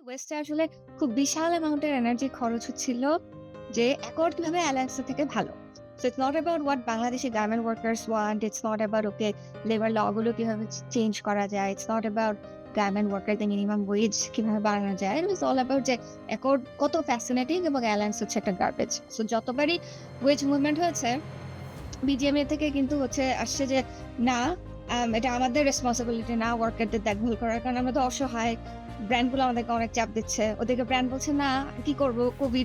ওয়েস্টে আসলে খুব বিশাল অ্যামাউন্টের এনার্জি খরচ হচ্ছিল যে অ্যাকর্ড কিভাবে অ্যালায়েন্স থেকে ভালো। So it's not about what Bangladeshi garment workers want, it's not about okay labour law গুলো কিভাবে চেঞ্জ করা যায়, ইটস নট অ্যাবাউট গার্মেন্ট ওয়ার্কারদের মিনিমাম ওয়েজ কিভাবে বাড়ানো যায়। ইট ইজ অল অ্যাবাউট যে অ্যাকর্ড কত ফ্যাসিনেটিং এবং অ্যালায়েন্স হচ্ছে একটা গার্বেজ। সো যতবারই ওয়েজ মুভমেন্ট হয়েছে বিজিএমএ থেকে কিন্তু আসছে যে না, এটা আমাদের রেসপন্সিবিলিটি না ওয়ার্কারদের দেখভাল করার। কারণ আমরা তো অসহায়। ব্র্যান্ড গুলো আমাদেরকে অনেক চাপ দিচ্ছে। ওদিকে ব্র্যান্ড বলছে, "না, কি করব?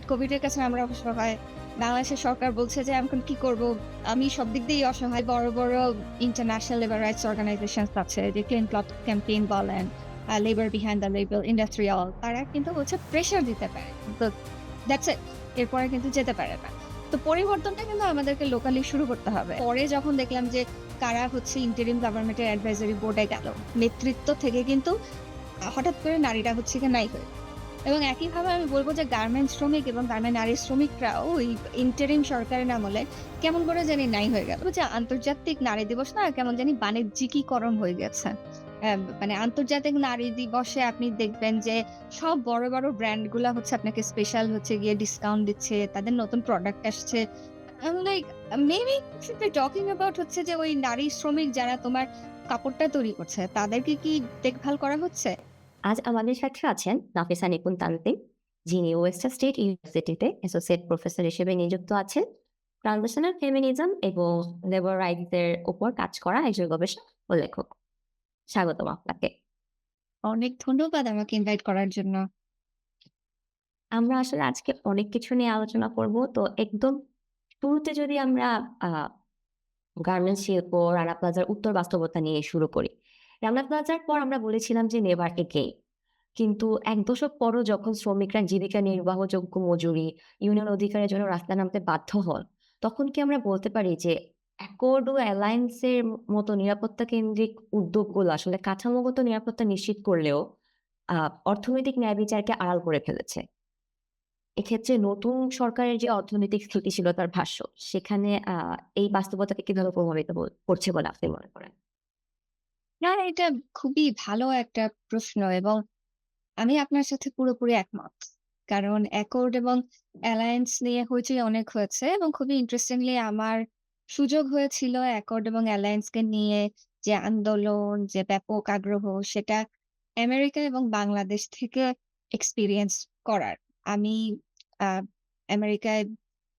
কোভিড এর কাছে আমরা অসহায়।" বাংলাদেশের সরকার বলছে যে, "আমি এখন কি করব? আমি সব দিক দিয়েই অসহায়।" বড়, বড় ইন্টারন্যাশনাল লেবার রাইটস অর্গানাইজেশনস আছে যে ক্লিন ক্লথ ক্যাম্পেইন বলেন, labour behind the label, industrial, তারা কিন্তু প্রেশার দিতে পারে। তো দ্যাটস ইট। এরপরে কিন্তু যেতে পারে না। তো পরিবর্তনটা কিন্তু আমাদেরকে লোকালি শুরু করতে হবে। পরে যখন দেখলাম যে কারা ইন্টারিম গভর্নমেন্টের অ্যাডভাইজারি বোর্ডে গেল। নেতৃত্ব থেকে কিন্তু হঠাৎ করে নারীরা গিয়ে নাই হয়ে গেল। এবং একইভাবে আমি বলব যে গার্মেন্টস শ্রমিক এবং গার্মেন্ট নারী শ্রমিকরাও ওই ইন্টারিম সরকারের আমলে কেমন করে জানি নাই হয়ে গেল। যে আন্তর্জাতিক নারী দিবস না কেমন জানি বাণিজ্যিকীকরণ হয়ে গেছে। মানে আন্তর্জাতিক নারী দিবসে আপনি দেখবেন যে সব বড়, বড় ব্র্যান্ড গুলা আপনাকে স্পেশাল গিয়ে ডিসকাউন্ট দিচ্ছে। তাদের নতুন প্রোডাক্ট আসছে। I'm like maybe we should be talking about যে ওই নারী শ্রমিক যারা তোমার কাপড়টা তৈরি করছে, তাদেরকে কি দেখভাল করা হচ্ছে? আজ আমাদের সাথে আছেন নাফিসা নিপুণ তানজিম, যিনি ওয়েস্টার্ন স্টেট ইউনিভার্সিটিতে অ্যাসোসিয়েট প্রফেসর হিসেবে নিযুক্ত আছেন। ট্রান্সলেশনাল ফেমিনিজম এবং লেবার রাইটস এর উপর কাজ করা একজন গবেষক ও লেখক। স্বাগতম আপনাকে। অনেক ধন্যবাদ আমাকে ইনভাইট করার জন্য। আমরা আসলে আজকে অনেক কিছু নিয়ে আলোচনা করব। তো একদম শুরুতে যদি আমরা গার্মেন্টস শিল্প, রানা প্লাজার উত্তর বাস্তবতা নিয়ে শুরু করি। রানা প্লাজার পর আমরা বলেছিলাম যে নেভার এগেইন। কিন্তু ১ দশক পরও যখন শ্রমিকরা জীবিকা নির্বাহযোগ্য মজুরি, ইউনিয়ন অধিকারের জন্য রাস্তায় নামতে বাধ্য হন, তখন কি আমরা বলতে পারি যে অ্যাকর্ড ও অ্যালায়েন্স এর মতো নিরাপত্তা কেন্দ্রিক উদ্যোগগুলো আসলে কাঠামোগত নিরাপত্তা নিশ্চিত করলেও আ অর্থনৈতিক ন্যায় বিচারকে আড়াল করে ফেলেছে? এক্ষেত্রে নতুন সরকারের যে অর্থনৈতিক স্থিতিশীলতার ভাষ্য, সেখানে এই বাস্তবতাকে কিভাবে প্রভাবিত করছে বলে আপনি মনে করেন? না, এটা খুবই ভালো একটা প্রশ্ন এবং আমি আপনার সাথে পুরোপুরি একমত। কারণ অ্যাকর্ড এবং অ্যালায়েন্স নিয়ে হইচই অনেক হয়েছে এবং খুবই ইন্টারেস্টিংলি আমার সুযোগ হয়েছিল অ্যাকর্ড এবং অ্যালায়েন্সকে নিয়ে যে আন্দোলন, যে ব্যাপক আগ্রহ সেটা আমেরিকা এবং বাংলাদেশ থেকে এক্সপেরিয়েন্স করার। আমি আ আমেরিকায়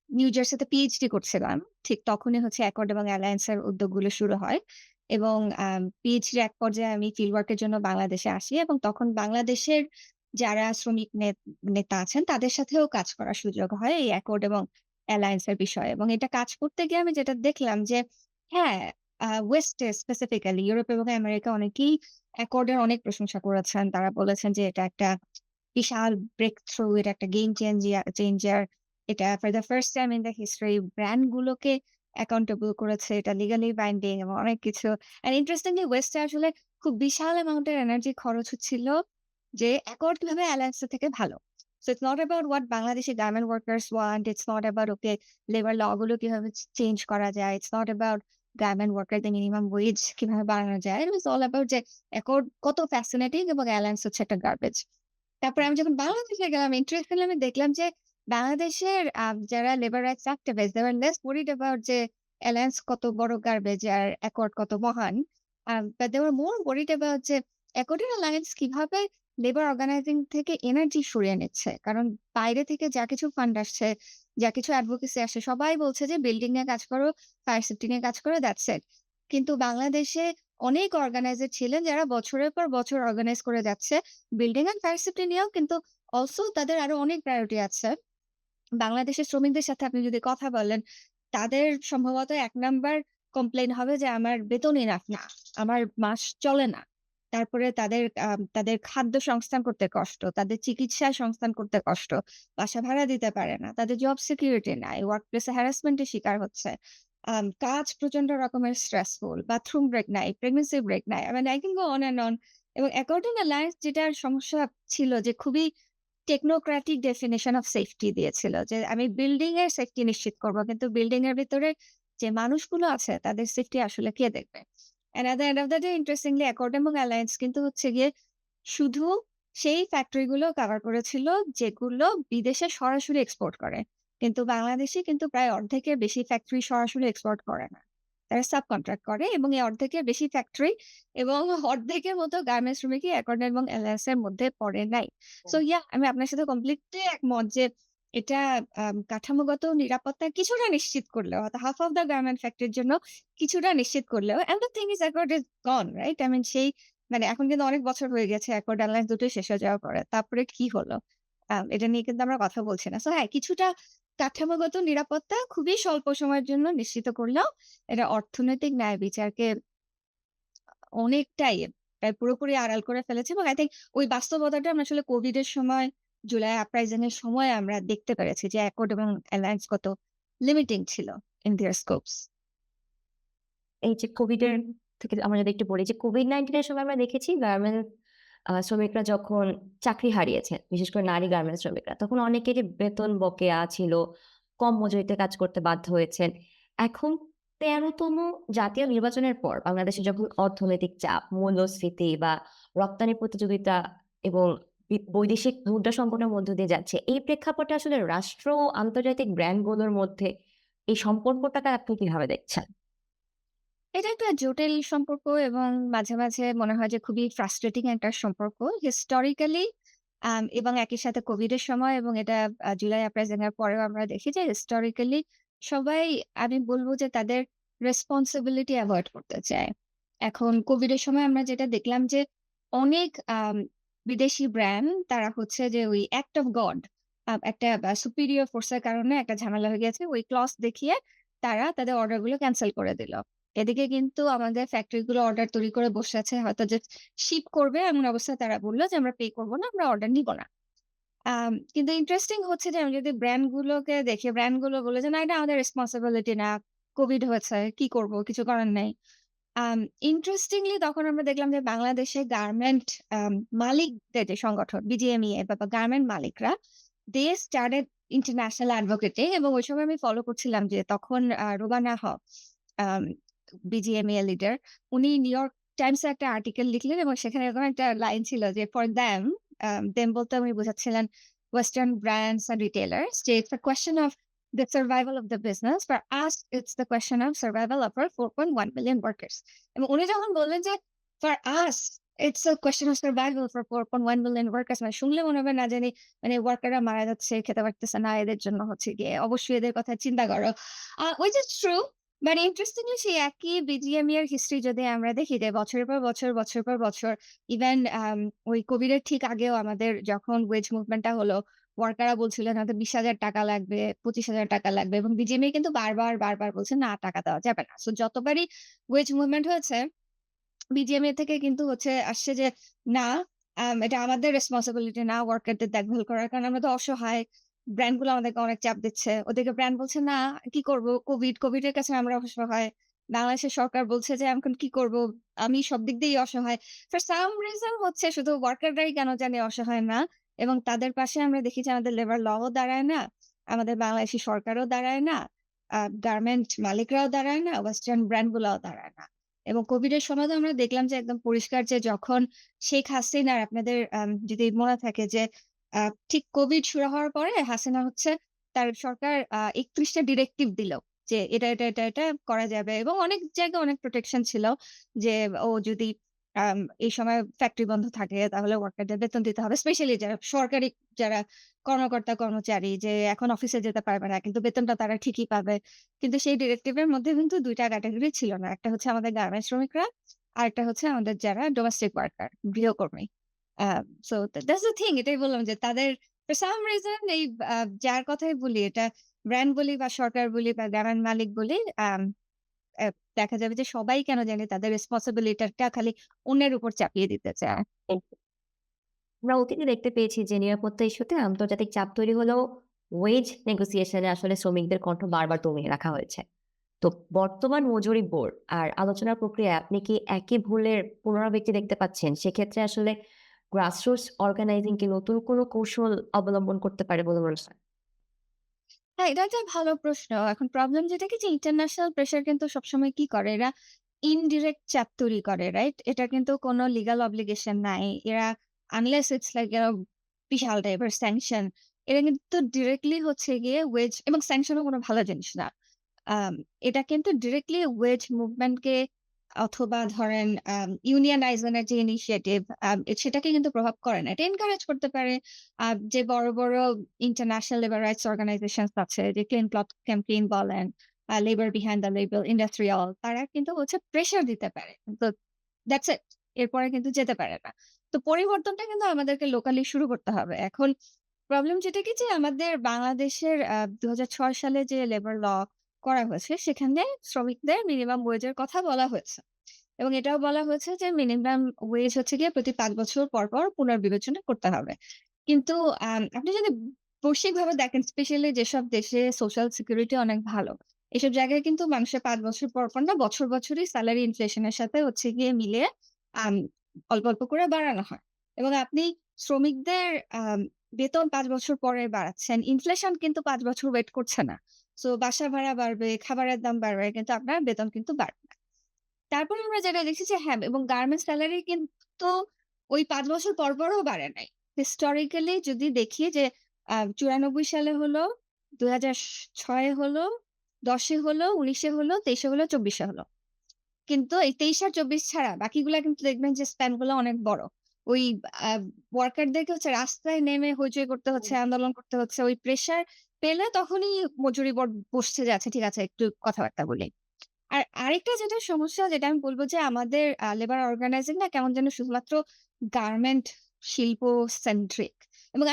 নিউ জার্সিতে পিএইচডি করছিলাম। ঠিক তখনই অ্যাকর্ড এবং অ্যালায়েন্স এর উদ্যোগগুলো শুরু হয়। এবং পিএইচডির এক পর্যায়ে আমি ফিল্ড ওয়ার্ক এর জন্য বাংলাদেশে আসি এবং তখন বাংলাদেশের যারা শ্রমিক নেতা আছেন তাদের সাথেও কাজ করার সুযোগ হয় এই অ্যাকর্ড এবং অ্যালায়েন্স এর বিষয়ে। এবং এটা কাজ করতে গিয়ে আমি যেটা দেখলাম যে হ্যাঁ, ওয়েস্টে স্পেসিফিক্যালি ইউরোপ এবং আমেরিকা অনেকেই অ্যাকর্ড এর অনেক প্রশংসা করেছেন। তারা বলেছেন যে এটা একটা বিশাল ব্রেক থ্রু, এটা একটা গেম চেঞ্জার। এটা for the first time in the history brand গুলোকে অ্যাকাউন্টেবল করেছে। এটা লিগালি বাইন্ডিং এবং অনেক কিছু। অ্যান্ড ইন্টারেস্টিংলি ওয়েস্টে আসলে খুব বিশাল অ্যামাউন্টের এনার্জি খরচ হচ্ছিল যে অ্যাকর্ড কিভাবে অ্যালায়েন্স থেকে ভালো। So it's not about what Bangladeshi garment workers want, it's not about okay labour law গুলো কিভাবে চেঞ্জ করা যায়, ইটস নট অ্যাবাউট গার্মেন্ট ওয়ার্কারদের মিনিমাম ওয়েজ কিভাবে বাড়ানো যায়। ইট ওয়াজ অল অ্যাবাউট যে অ্যাকর্ড কত ফ্যাসিনেটিং এবং অ্যালায়েন্স একটা গার্বেজ। তারপরে আমি যখন বাংলাদেশে গেলাম, ইন্টারেস্টিংলি আমি দেখলাম যে বাংলাদেশের যারা labour rights activist they were less worried about যে অ্যালায়েন্স কত বড় গার্বেজ আর অ্যাকর্ড কত মহান। but they were more worried about যে অ্যাকর্ড আর অ্যালায়েন্স কিভাবে লেবার অর্গানাইজিং থেকে এনার্জি সরিয়ে নিচ্ছে। কারণ বাইরে থেকে যা কিছু ফান্ড আসছে, যা কিছু অ্যাডভোকেসি আসছে, সবাই বলছে যে বিল্ডিং নিয়ে কাজ করো, ফায়ার সেফটি নিয়ে কাজ করো, দ্যাটস ইট। কিন্তু বাংলাদেশে অনেক অর্গানাইজার ছিলেন যারা বছরের পর বছর অর্গানাইজ করে যাচ্ছে। বিল্ডিং অ্যান্ড ফায়ার সেফটি নিয়েও কিন্তু অলসো তাদের আরো অনেক প্রায়োরিটি আছে। বাংলাদেশের শ্রমিকদের সাথে আপনি যদি কথা বলেন, তাদের সম্ভবত ১ নাম্বার কমপ্লেইন হবে যে, "আমার বেতন ইনাফ না। আমার মাস চলে না।" তারপরে তাদের খাদ্য সংস্থান করতে কষ্ট, তাদের চিকিৎসা সংস্থান করতে কষ্ট, বাসা ভাড়া দিতে পারে না, তাদের জব সিকিউরিটি নাই, ওয়ার্ক প্লেসে হ্যারাসমেন্ট এর শিকার হচ্ছে। কাজ প্রচন্ড রকমের স্ট্রেসফুল, বাথরুম ব্রেক নাই, প্রেগন্যান্সি ব্রেক নাই। I mean I can go on and on এবং অ্যাকর্ডিং অ্যালায়েন্স যেটার সমস্যা ছিল যে খুবই টেকনোক্র্যাটিক ডেফিনিশন অফ সেফটি দিয়েছিল যে আমি বিল্ডিং এর সেফটি নিশ্চিত করব। কিন্তু বিল্ডিং এর ভিতরে যে মানুষগুলো আছে তাদের সেফটি আসলে কে দেখবে? And at the end of the day interestingly accord এবং অ্যালায়েন্স কিন্তু গিয়ে শুধু সেই ফ্যাক্টরি গুলো কভার করেছিল যেগুলো বিদেশে সরাসরি এক্সপোর্ট করে। কিন্তু বাংলাদেশে কিন্তু প্রায় অর্ধেকের বেশি ফ্যাক্টরি সরাসরি এক্সপোর্ট করে না। তারা সাব কন্ট্রাক্ট করে এবং এই অর্ধেকের বেশি ফ্যাক্টরি এবং অর্ধেকের মতো গার্মেন্টস শ্রমিকই অ্যাকর্ড এবং এলআইএস এর মধ্যে পড়ে নাই। সো আমি আপনার সাথে কমপ্লিটলি একমত যে এটা কাঠামোগত নিরাপত্তা কিছুটা নিশ্চিত করলেও হাফ অফ দ্যা গার্মেন্ট ফ্যাক্টরির জন্য কিছুটা নিশ্চিত করলেও and the thing is accord is gone right? I mean সেই এখন কিন্তু অনেক বছর হয়ে গেছে অ্যাকর্ড এয়ারলাইন্স দুটোই শেষ হয়ে যাওয়ার পরে। তারপরে কি হলো? এটা নিয়ে কিন্তু আমরা কথা বলছি না। সো কিছুটা কাঠামোগত নিরাপত্তা খুবই স্বল্প সময়ের জন্য নিশ্চিত করলেও এটা অর্থনৈতিক ন্যায় বিচারকে অনেকটাই প্রায় পুরোপুরি আড়াল করে ফেলেছে এবং আই থিংক ওই বাস্তবতাটা আমরা আসলে কোভিড এর সময় জুলাই আপরাইজিং এর সময় আমরা দেখতে পেরেছি যে অ্যাকর্ড এবং অ্যালায়েন্স কত লিমিটিং ছিল ইন দেয়ার স্কোপস। এই যে কোভিড এর থেকে আমরা যদি একটু বলি যে COVID-19 এর সময় আমরা দেখেছি গার্মেন্টস শ্রমিকরা যখন চাকরি হারিয়েছেন, বিশেষ করে নারী গার্মেন্টস শ্রমিকরা, তখন অনেকেরই বেতন বকেয়া ছিল, কম মজুরিতে কাজ করতে বাধ্য হয়েছেন। এখন ১৩তম জাতীয় নির্বাচনের পর বাংলাদেশে যখন অর্থনৈতিক চাপ, মূল্যস্ফীতি বা রপ্তানি প্রতিযোগিতা এবং বৈদেশিক মুদ্রা সংকটের মধ্য দিয়ে যাচ্ছে, এই প্রেক্ষাপটে আসলে রাষ্ট্র ও আন্তর্জাতিক ব্র্যান্ডগুলোর মধ্যে এই সম্পর্কটাকে আপনি কিভাবে দেখছেন? এটা একটা জটিল সম্পর্ক এবং মাঝে মনে হয় যে খুবই ফ্রাস্ট্রেটিং একটা সম্পর্ক। হিস্টোরিক্যালি এবং একই সাথে কোভিড এর সময় এবং এটা জুলাই আপরাইজিং এর পরেও আমরা দেখি যে হিস্টোরিক্যালি সবাই আমি বলব যে তাদের রেসপনসিবিলিটি এভয়েড করতে চায়। এখন কোভিড এর সময় আমরা যেটা দেখলাম যে অনেক বিদেশি ব্র্যান্ড তারা হচ্ছে যে ওই অ্যাক্ট অফ গড একটা সুপিরিয়র ফোর্স এর কারণে একটা ঝামেলা হয়ে গেছে। ওই ক্লজ দেখিয়ে তারা তাদের অর্ডার গুলো ক্যানসেল করে দিল। এদিকে কিন্তু আমাদের ফ্যাক্টরি গুলো অর্ডার তৈরি করে বসে আছে। হয়তো জাস্ট শিপ করবে এমন অবস্থায় তারা বলল যে, "আমরা পে করব না, আমরা অর্ডার নিব না।" কিন্তু ইন্টারেস্টিং হচ্ছে যে আমি যদি ব্র্যান্ড গুলোকে দেখি, ব্র্যান্ড গুলো বলে যে, "না, এটা আমাদের রেসপনসিবিলিটি না। কোভিড হয়েছে। কি করব? কিছু করার নাই।" আম ইন্টারেস্টিংলি তখন আমরা দেখলাম যে বাংলাদেশে গার্মেন্ট আম মালিকদের যে সংগঠন বিজিএমইএ বা গার্মেন্ট মালিকরা দে স্টার্টেড ইন্টারন্যাশনাল অ্যাডভোকেটিং এবং ওই সময় আমি ফলো করছিলাম যে তখন রোবানা হক আম বিজিএমইএ লিডার উনি নিউইয়র্ক টাইমস এ একটা আর্টিকেল লিখলেন এবং সেখানে এরকম একটা লাইন ছিল যে ফর দেম দেম বলতে উনি বোঝাচ্ছিলেন ওয়েস্টার্ন ব্র্যান্ডস অ্যান্ড রিটেইলার্স যে it's a question of the survival of the business. For us, it's the question of survival of our 4.1 million workers. এবং উনি যখন বললেন যে, for us, it's a question of survival for 4.1 million workers মানে শুনলে মনে হবে না জানি ওয়ার্কাররা মারা যাচ্ছে, খেতে পারতেছে না, এদের জন্য হচ্ছে গিয়ে অবশ্যই এদের কথা চিন্তা করো। which is true, but interestingly সেই একই বিজিএমইএ এর হিস্ট্রি যদি আমরা দেখি যে বছরের পর বছর, বছর পর বছর ইভেন ওই কোভিড এর ঠিক আগেও আমাদের যখন ওয়েজ মুভমেন্টটা হলো ওয়ার্কাররা বলছিলেন হয়তো ৳২০,০০০ লাগবে, ৳২৫,০০০ লাগবে এবং বিজিএমইএ কিন্তু বারবার বলছে না টাকা দেওয়া যাবে না। সো যতবারই ওয়েজ মুভমেন্ট হয়েছে বিজিএমইএ থেকে কিন্তু হচ্ছে আসছে যে না এটা আমাদের রেসপনসিবিলিটি না ওয়ার্কারদের দেখভাল করার। কারণ আমরা তো অসহায়। ব্র্যান্ড গুলো আমাদেরকে অনেক চাপ দিচ্ছে। ওদিকে ব্র্যান্ড বলছে না কি করব? কোভিড এর কাছে আমরা অসহায়। বাংলাদেশের সরকার বলছে যে এখন কি করব? আমি সব দিক দিয়েই অসহায়। ফর সাম রিজন হচ্ছে শুধু ওয়ার্কাররাই কেন জানি অসহায় না এবং তাদের পাশে আমরা দেখি যে আমাদের লেবার ল ও দাঁড়ায় না। আমাদের বাংলাদেশী সরকারও দাঁড়ায় না। গার্মেন্ট মালিকরাও দাঁড়ায় না। ওয়েস্টার্ন ব্র্যান্ড গুলাও দাঁড়ায় না। এবং কোভিড এর সময় তো আমরা দেখলাম যে একদম পরিষ্কার যে যখন শেখ হাসিনার আপনাদের যদি মনে থাকে যে আ ঠিক কোভিড শুরু হওয়ার পরে হাসিনা হচ্ছে তার সরকার ৩১ টা ডিরেক্টিভ দিল। যে এটা করা যাবে এবং অনেক জায়গায় অনেক প্রোটেকশন ছিল। যে ও যদি এই সময় ফ্যাক্টরি বন্ধ থাকে তাহলে ওয়ার্কারদের বেতন দিতে হবে। স্পেশালি যারা সরকারি যারা কর্মকর্তা-কর্মচারী যে এখন অফিসে যেতে পারবে না। কিন্তু বেতনটা তারা ঠিকই পাবে। কিন্তু সেই ডিরেক্টিভ এর মধ্যে কিন্তু ২ টা ক্যাটেগরি ছিল না। একটা হচ্ছে আমাদের গার্মেন্টস শ্রমিকরা, আরেকটা হচ্ছে আমাদের যারা ডোমেস্টিক ওয়ার্কার, গৃহকর্মী। Uh so that's the thing এটাই বললাম যে তাদের ফর সাম রিজন এই যার কথাই বলি এটা ব্র্যান্ড বলি বা সরকার বলি বা গার্মেন্ট মালিক বলি আম অ্যা দেখা যাবে যে সবাই কেন জানি তাদের রেসপনসিবিলিটি টা খালি অন্যের উপর চাপিয়ে দিতে চায়। আমরা অতীতে দেখতে পেয়েছি যে নিরাপত্তা ইস্যুতে আন্তর্জাতিক চাপ তৈরি হলেও ওয়েজ নেগোসিয়েশন এ আসলে শ্রমিকদের কণ্ঠ বারবার দমিয়ে রাখা হয়েছে। তো বর্তমান মজুরি বোর্ড আর আলোচনার প্রক্রিয়ায় আপনি কি একই ভুলের পুনরাবৃত্তি দেখতে পাচ্ছেন? সেক্ষেত্রে আসলে গ্রাসরুটস অর্গানাইজিং কি নতুন কোনো কৌশল অবলম্বন করতে পারে বলে মনে হয়? এটা একটা ভালো প্রশ্ন। এখন প্রবলেম যেটা কি যে ইন্টারন্যাশনাল প্রেশার কিন্তু সবসময় কি করে এরা ইনডিরেক্ট চাপ তৈরি করে, রাইট? এটা কিন্তু কোনো লিগ্যাল অব্লিগেশন নাই। এরা আনলেস ইটস লাইক বিশাল টাইপের স্যাংশন, এটা কিন্তু ডিরেক্টলি হচ্ছে গিয়ে ওয়েজ, এবং স্যাংশনও কোনো ভালো জিনিস না। আম এটা কিন্তু ডিরেক্টলি ওয়েজ মুভমেন্টকে অথবা ধরেন ইউনিয়নাইজেশন এর যে ইনিশিয়েটিভ সেটাকে কিন্তু প্রভাব করে না। এটা এনকারেজ করতে পারে যে বড়, বড় ইন্টারন্যাশনাল লেবার রাইটস অর্গানাইজেশনস আছে, যে ক্লিন ক্লথ ক্যাম্পেইন বলেন, labour behind the label, industrial, তারা কিন্তু হচ্ছে প্রেশার দিতে পারে। তো দ্যাটস ইট। এরপরে কিন্তু যেতে পারে না। তো পরিবর্তনটা কিন্তু আমাদেরকে লোকালি শুরু করতে হবে। এখন প্রবলেম যেটা কি, যে আমাদের বাংলাদেশের ২০০৬ সালে যে লেবার ল করা হয়েছে, সেখানে শ্রমিকদের মিনিমাম ওয়েজের কথা বলা হয়েছে। এবং এটাও বলা হয়েছে যে মিনিমাম ওয়েজ হচ্ছে গিয়ে প্রতি ৫ বছর পর, পর পুনর্বিবেচনা করতে হবে। কিন্তু আপনি যদি বৈশ্বিকভাবে দেখেন, স্পেশালি যেসব দেশে সোশ্যাল সিকিউরিটি অনেক ভালো, এসব জায়গায় কিন্তু মানুষের ৫ বছর পর, পর না বছর, বছরই সেলারি ইনফ্লেশন এর সাথে হচ্ছে গিয়ে মিলিয়ে আম অল্প, অল্প করে বাড়ানো হয়। এবং আপনি শ্রমিকদের আম বেতন ৫ বছর পরে বাড়াচ্ছেন। ইনফ্লেশন কিন্তু ৫ বছর ওয়েট করছে না। সো বাসা ভাড়া বাড়বে, খাবারের দাম বাড়বে, কিন্তু আপনার বেতন কিন্তু বাড়বে না। তারপরে আমরা যেটা দেখছি যে হ্যাঁ, এবং গার্মেন্টস স্যালারি কিন্তু ওই ৫ বছর পর, পরও বাড়ে নাই। হিস্টোরিক্যালি যদি দেখি যে ৯৪ সালে হলো, ২০০৬ এ হলো, ১০ এ হলো, ১৯ এ হলো, ২৩ এ হলো, ২৪ এ হলো। কিন্তু এই ২৩ আর ২৪ ছাড়া বাকিগুলা কিন্তু দেখবেন যে স্প্যান গুলো অনেক বড়। ওই আ ওয়ার্কারদেরকে হচ্ছে রাস্তায় নেমে হইচই করতে হচ্ছে, আন্দোলন করতে হচ্ছে। ওই প্রেশার পেলে তখনই মজুরি বোর্ড বসছে যে আচ্ছা ঠিক আছে, একটু কথাবার্তা বলি। আর আরেকটা যেটা সমস্যা, যেটা আমি বলব, যে আমাদের লেবার অর্গানাইজিং না কেমন যেন শুধুমাত্র গার্মেন্ট শিল্প সেন্ট্রিক। এবং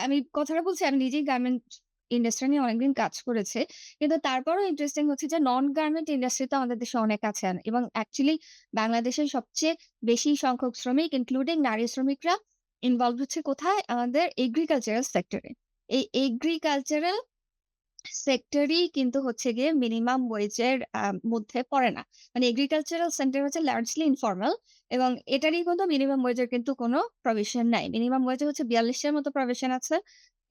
আমি কথাটা বলছি, আমি নিজেই গার্মেন্ট ইন্ডাস্ট্রি নিয়ে অনেকদিন কাজ করেছি। কিন্তু তারপরেও ইন্টারেস্টিং হচ্ছে যে নন গার্মেন্ট ইন্ডাস্ট্রি তো আমাদের দেশে অনেক আছে। এবং অ্যাকচুয়ালি বাংলাদেশের সবচেয়ে বেশি সংখ্যক শ্রমিক ইনক্লুডিং নারী শ্রমিকরা ইনভলভড হচ্ছে কোথায়? আমাদের এগ্রিকালচারাল সেক্টরে। এই এগ্রিকালচারাল সেক্টরই কিন্তু হচ্ছে গিয়ে মিনিমাম ওয়েজের মধ্যে পড়ে না। মানে এগ্রিকালচারাল সেক্টর হচ্ছে লার্জলি ইনফরমাল, এবং এটারই কিন্তু মিনিমাম ওয়েজের কিন্তু কোনো প্রভিশন নাই। মিনিমাম ওয়েজে হচ্ছে ৪২ এর মতো প্রভিশন আছে।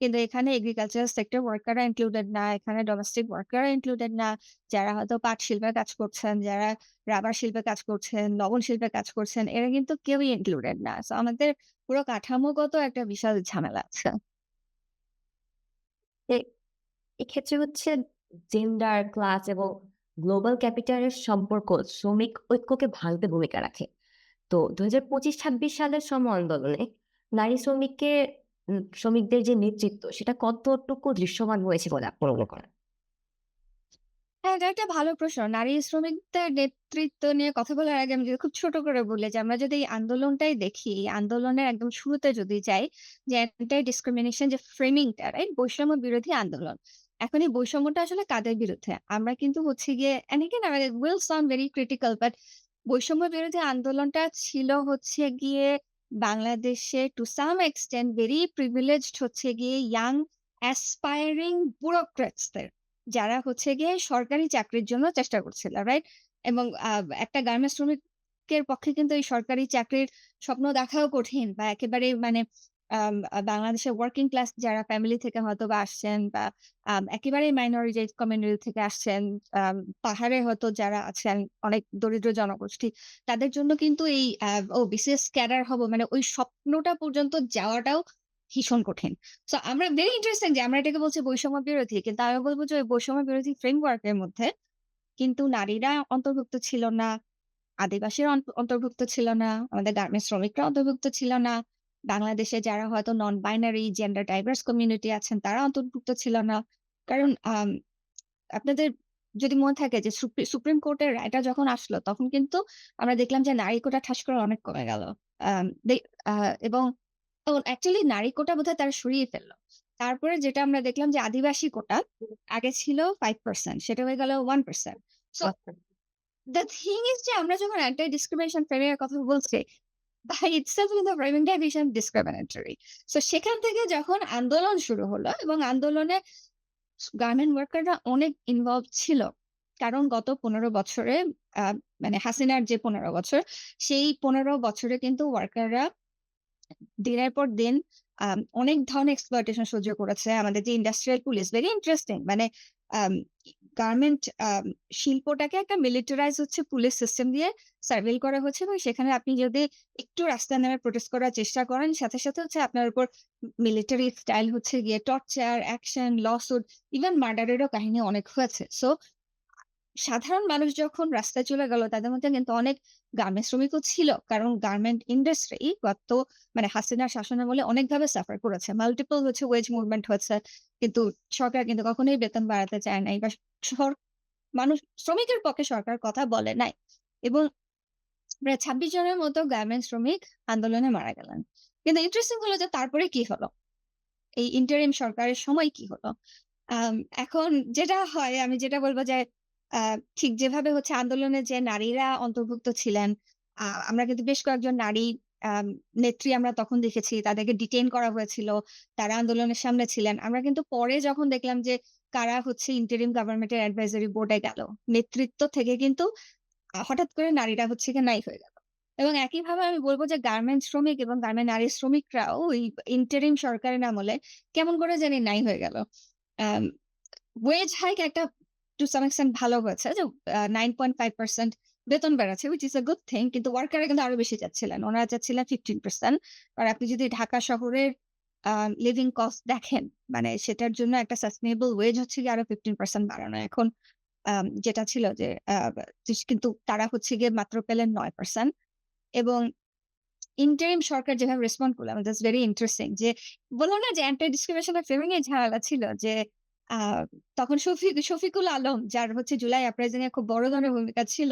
কিন্তু এখানে এগ্রিকালচারাল সেক্টর ওয়ার্কাররা ইনক্লুডেড না। এখানে ডোমেস্টিক ওয়ার্কাররা ইনক্লুডেড না। যারা হয়তো পাট শিল্পে কাজ করছেন, যারা রাবার শিল্পে কাজ করছেন, লবণ শিল্পে কাজ করছেন, এরা কিন্তু কেউই ইনক্লুডেড না। সো আমাদের পুরো কাঠামোগত একটা বিশাল ঝামেলা আছে। এ এক্ষেত্রে হচ্ছে জেন্ডার, ক্লাস এবং গ্লোবাল ক্যাপিটালের সম্পর্ক শ্রমিক ঐক্যকে ভাঙতে ভূমিকা রাখে। তো ২০২৫-২৬ সালের শ্রম আন্দোলনে নারী শ্রমিকদের যে নেতৃত্ব সেটা কতটুকু দৃশ্যমান হয়েছে বলে আপনি মনে করেন? হ্যাঁ, এটা একটা ভালো প্রশ্ন। নারী শ্রমিকদের নেতৃত্ব নিয়ে কথা বলার আগে আমি যদি খুব ছোট করে বলি, যে আমরা যদি এই আন্দোলনটাই দেখি, এই আন্দোলনের একদম শুরুতে যদি যাই, যে এন্টি ডিসক্রিমিনেশন যে ফ্রেমিং টা, রাইট? বৈষম্য বিরোধী আন্দোলন। এখন এই বৈষম্যটা আসলে কাদের বিরুদ্ধে? আমরা কিন্তু হচ্ছে গিয়ে, and again it will sound very critical, but বৈষম্য বিরোধী আন্দোলনটা ছিল হচ্ছে গিয়ে বাংলাদেশে to some extent very privileged হচ্ছে গিয়ে ইয়াং অ্যাসপায়ারিং ব্যুরোক্র্যাটস দের। যারা হচ্ছে গিয়ে সরকারি চাকরির জন্য চেষ্টা করছিল, রাইট? এবং একটা গার্মেন্টস শ্রমিকের পক্ষে কিন্তু এই সরকারি চাকরির স্বপ্ন দেখাও কঠিন, বা একেবারে মানে বাংলাদেশের ওয়ার্কিং ক্লাস যারা ফ্যামিলি থেকে হয়তোবা আসছেন, বা একেবারেই মাইনরিটি কমিউনিটি থেকে আসছেন, আম পাহাড়ে হয়তো যারা আছেন, অনেক দরিদ্র জনগোষ্ঠী, তাদের জন্য কিন্তু এই বিসিএস ক্যাডার হবো মানে ওই স্বপ্নটা পর্যন্ত যাওয়াটাও ভীষণ কঠিন। সো আমরা ভেরি ইন্টারেস্টিং যে আমরা এটাকে বলছি বৈষম্য বিরোধী। কিন্তু আমি বলব যে ওই বৈষম্য বিরোধী ফ্রেমওয়ার্ক এর মধ্যে কিন্তু নারীরা অন্তর্ভুক্ত ছিল না, আদিবাসীরা অন্তর্ভুক্ত ছিল না, আমাদের গার্মেন্টস শ্রমিকরা অন্তর্ভুক্ত ছিল না। বাংলাদেশে যারা হয়তো নন বাইনারি জেন্ডার ডাইভার্স কমিউনিটি আছেন, তারা অন্তর্ভুক্ত ছিল না। কারণ আপনাদের যদি মনে থাকে যে সুপ্রিম কোর্টের রায়টা যখন আসলো, তখন কিন্তু আমরা দেখলাম যে নারী কোটা ঠাস করে অনেক কমে গেল। আম দে আ এবং অ্যাকচুয়ালি নারী কোটা বোধহয় তারা সরিয়ে ফেলল। তারপরে যেটা আমরা দেখলাম যে আদিবাসী কোটা আগে ছিল 5%, সেটা হয়ে গেল 1%। সো আচ্ছা। দ্যা থিং ইস যে আমরা যখন অ্যান্টি ডিসক্রিমিনেশন ফ্রেম এর কথা বলছি, বাই ইটসেলফ কিন্তু ফ্রেমিংটা ভীষণ ডিসক্রিমিনেটরি। সো সেখান থেকে যখন আন্দোলন শুরু হলো, এবং আন্দোলনে গার্মেন্ট ওয়ার্কাররা অনেক ইনভলভ ছিল। কারণ গত ১৫ বছরে আ মানে হাসিনার যে ১৫ বছর, সেই ১৫ বছরে কিন্তু ওয়ার্কাররা দিনের পর দিন অনেক ধরনের এক্সপ্লয়টেশন সহ্য করেছে। আমাদের যে ইন্ডাস্ট্রিয়াল পুলিশ ভেরি ইন্টারেস্টিং। মানে আম গার্মেন্ট শিল্পটাকে একটা মিলিটারাইজ হচ্ছে পুলিশ সিস্টেম দিয়ে সার্ভেইল করা হচ্ছে এবং সেখানে আপনি যদি একটু রাস্তায় নেমে প্রোটেস্ট করার চেষ্টা করেন, সাথে, সাথে হচ্ছে আপনার উপর মিলিটারি স্টাইল হচ্ছে গিয়ে টর্চার, অ্যাকশন, লসুট, ইভেন মার্ডারেরও কাহিনী অনেক হয়েছে। সো সাধারণ মানুষ যখন রাস্তায় চলে গেল তাদের মধ্যে কিন্তু অনেক গার্মেন্টস শ্রমিকও ছিল। কারণ গার্মেন্ট ইন্ডাস্ট্রি গত মানে হাসিনার শাসনামলে অনেকভাবে সাফার করেছে। মাল্টিপল হচ্ছে ওয়েজ মুভমেন্ট হয়েছে। কিন্তু সরকার কিন্তু কখনোই বেতন বাড়াতে চায় নাই বা সর মানুষ শ্রমিকের পক্ষে সরকার কথা বলে নাই। এবং প্রায় ২৬ জনের মতো গার্মেন্টস শ্রমিক আন্দোলনে মারা গেলেন। কিন্তু ইন্টারেস্টিং হলো যে তারপরে কি হলো? এই ইন্টারিম সরকারের সময় কি হলো? আম এখন যেটা হয় আমি যেটা বলব যে আ ঠিক যেভাবে হচ্ছে আন্দোলনে যে নারীরা অন্তর্ভুক্ত ছিলেন, আমরা কিন্তু বেশ কয়েকজন নারী আম নেত্রী আমরা তখন দেখেছি। তাদেরকে ডিটেইন করা হয়েছিল। তারা আন্দোলনের সামনে ছিলেন। আমরা কিন্তু পরে যখন দেখলাম যে কারা হচ্ছে ইন্টারিম গভর্নমেন্টের অ্যাডভাইজারি বোর্ডে গেল। নেতৃত্ব থেকে কিন্তু হঠাৎ করে নারীরা হচ্ছে গিয়ে নাই হয়ে গেল। এবং একইভাবে আমি বলব যে গার্মেন্ট শ্রমিক এবং গার্মেন্ট নারী শ্রমিকরাও ওই ইন্টারিম সরকারের আমলে কেমন করে জানি নাই হয়ে গেল। আম ওয়েজ হাইক একটা টু সাম এক্সটেন্ট ভালো হয়েছে যে 9.5% বেতন বেড়েছে which is a good thing. কিন্তু ওয়ার্কাররা কিন্তু আরো বেশি চাচ্ছিলেন। উনারা চাচ্ছিলেন 15%। আর আপনি যদি ঢাকা শহরের লিভিং কস্ট দেখেন, মানে সেটার জন্য একটা সাস্টেইনেবল ওয়েজ হচ্ছে গিয়ে আরো 15% বাড়ানো। এখন যেটা ছিল যে কিন্তু তারা হচ্ছে গিয়ে মাত্র পেলেন 9% এবং ইন্টারিম সরকার যেভাবে রেসপন্ড করল, দ্যাটস ভেরি ইন্টারেস্টিং যে বললাম না যে অ্যান্টি ডিসক্রিমিনেশন এর ফ্রেমিং এ ঝামেলা ছিল যে আ তখন শফিকুল আলম যার হচ্ছে জুলাই আপরাইজিং এ খুব বড় ধরনের ভূমিকা ছিল।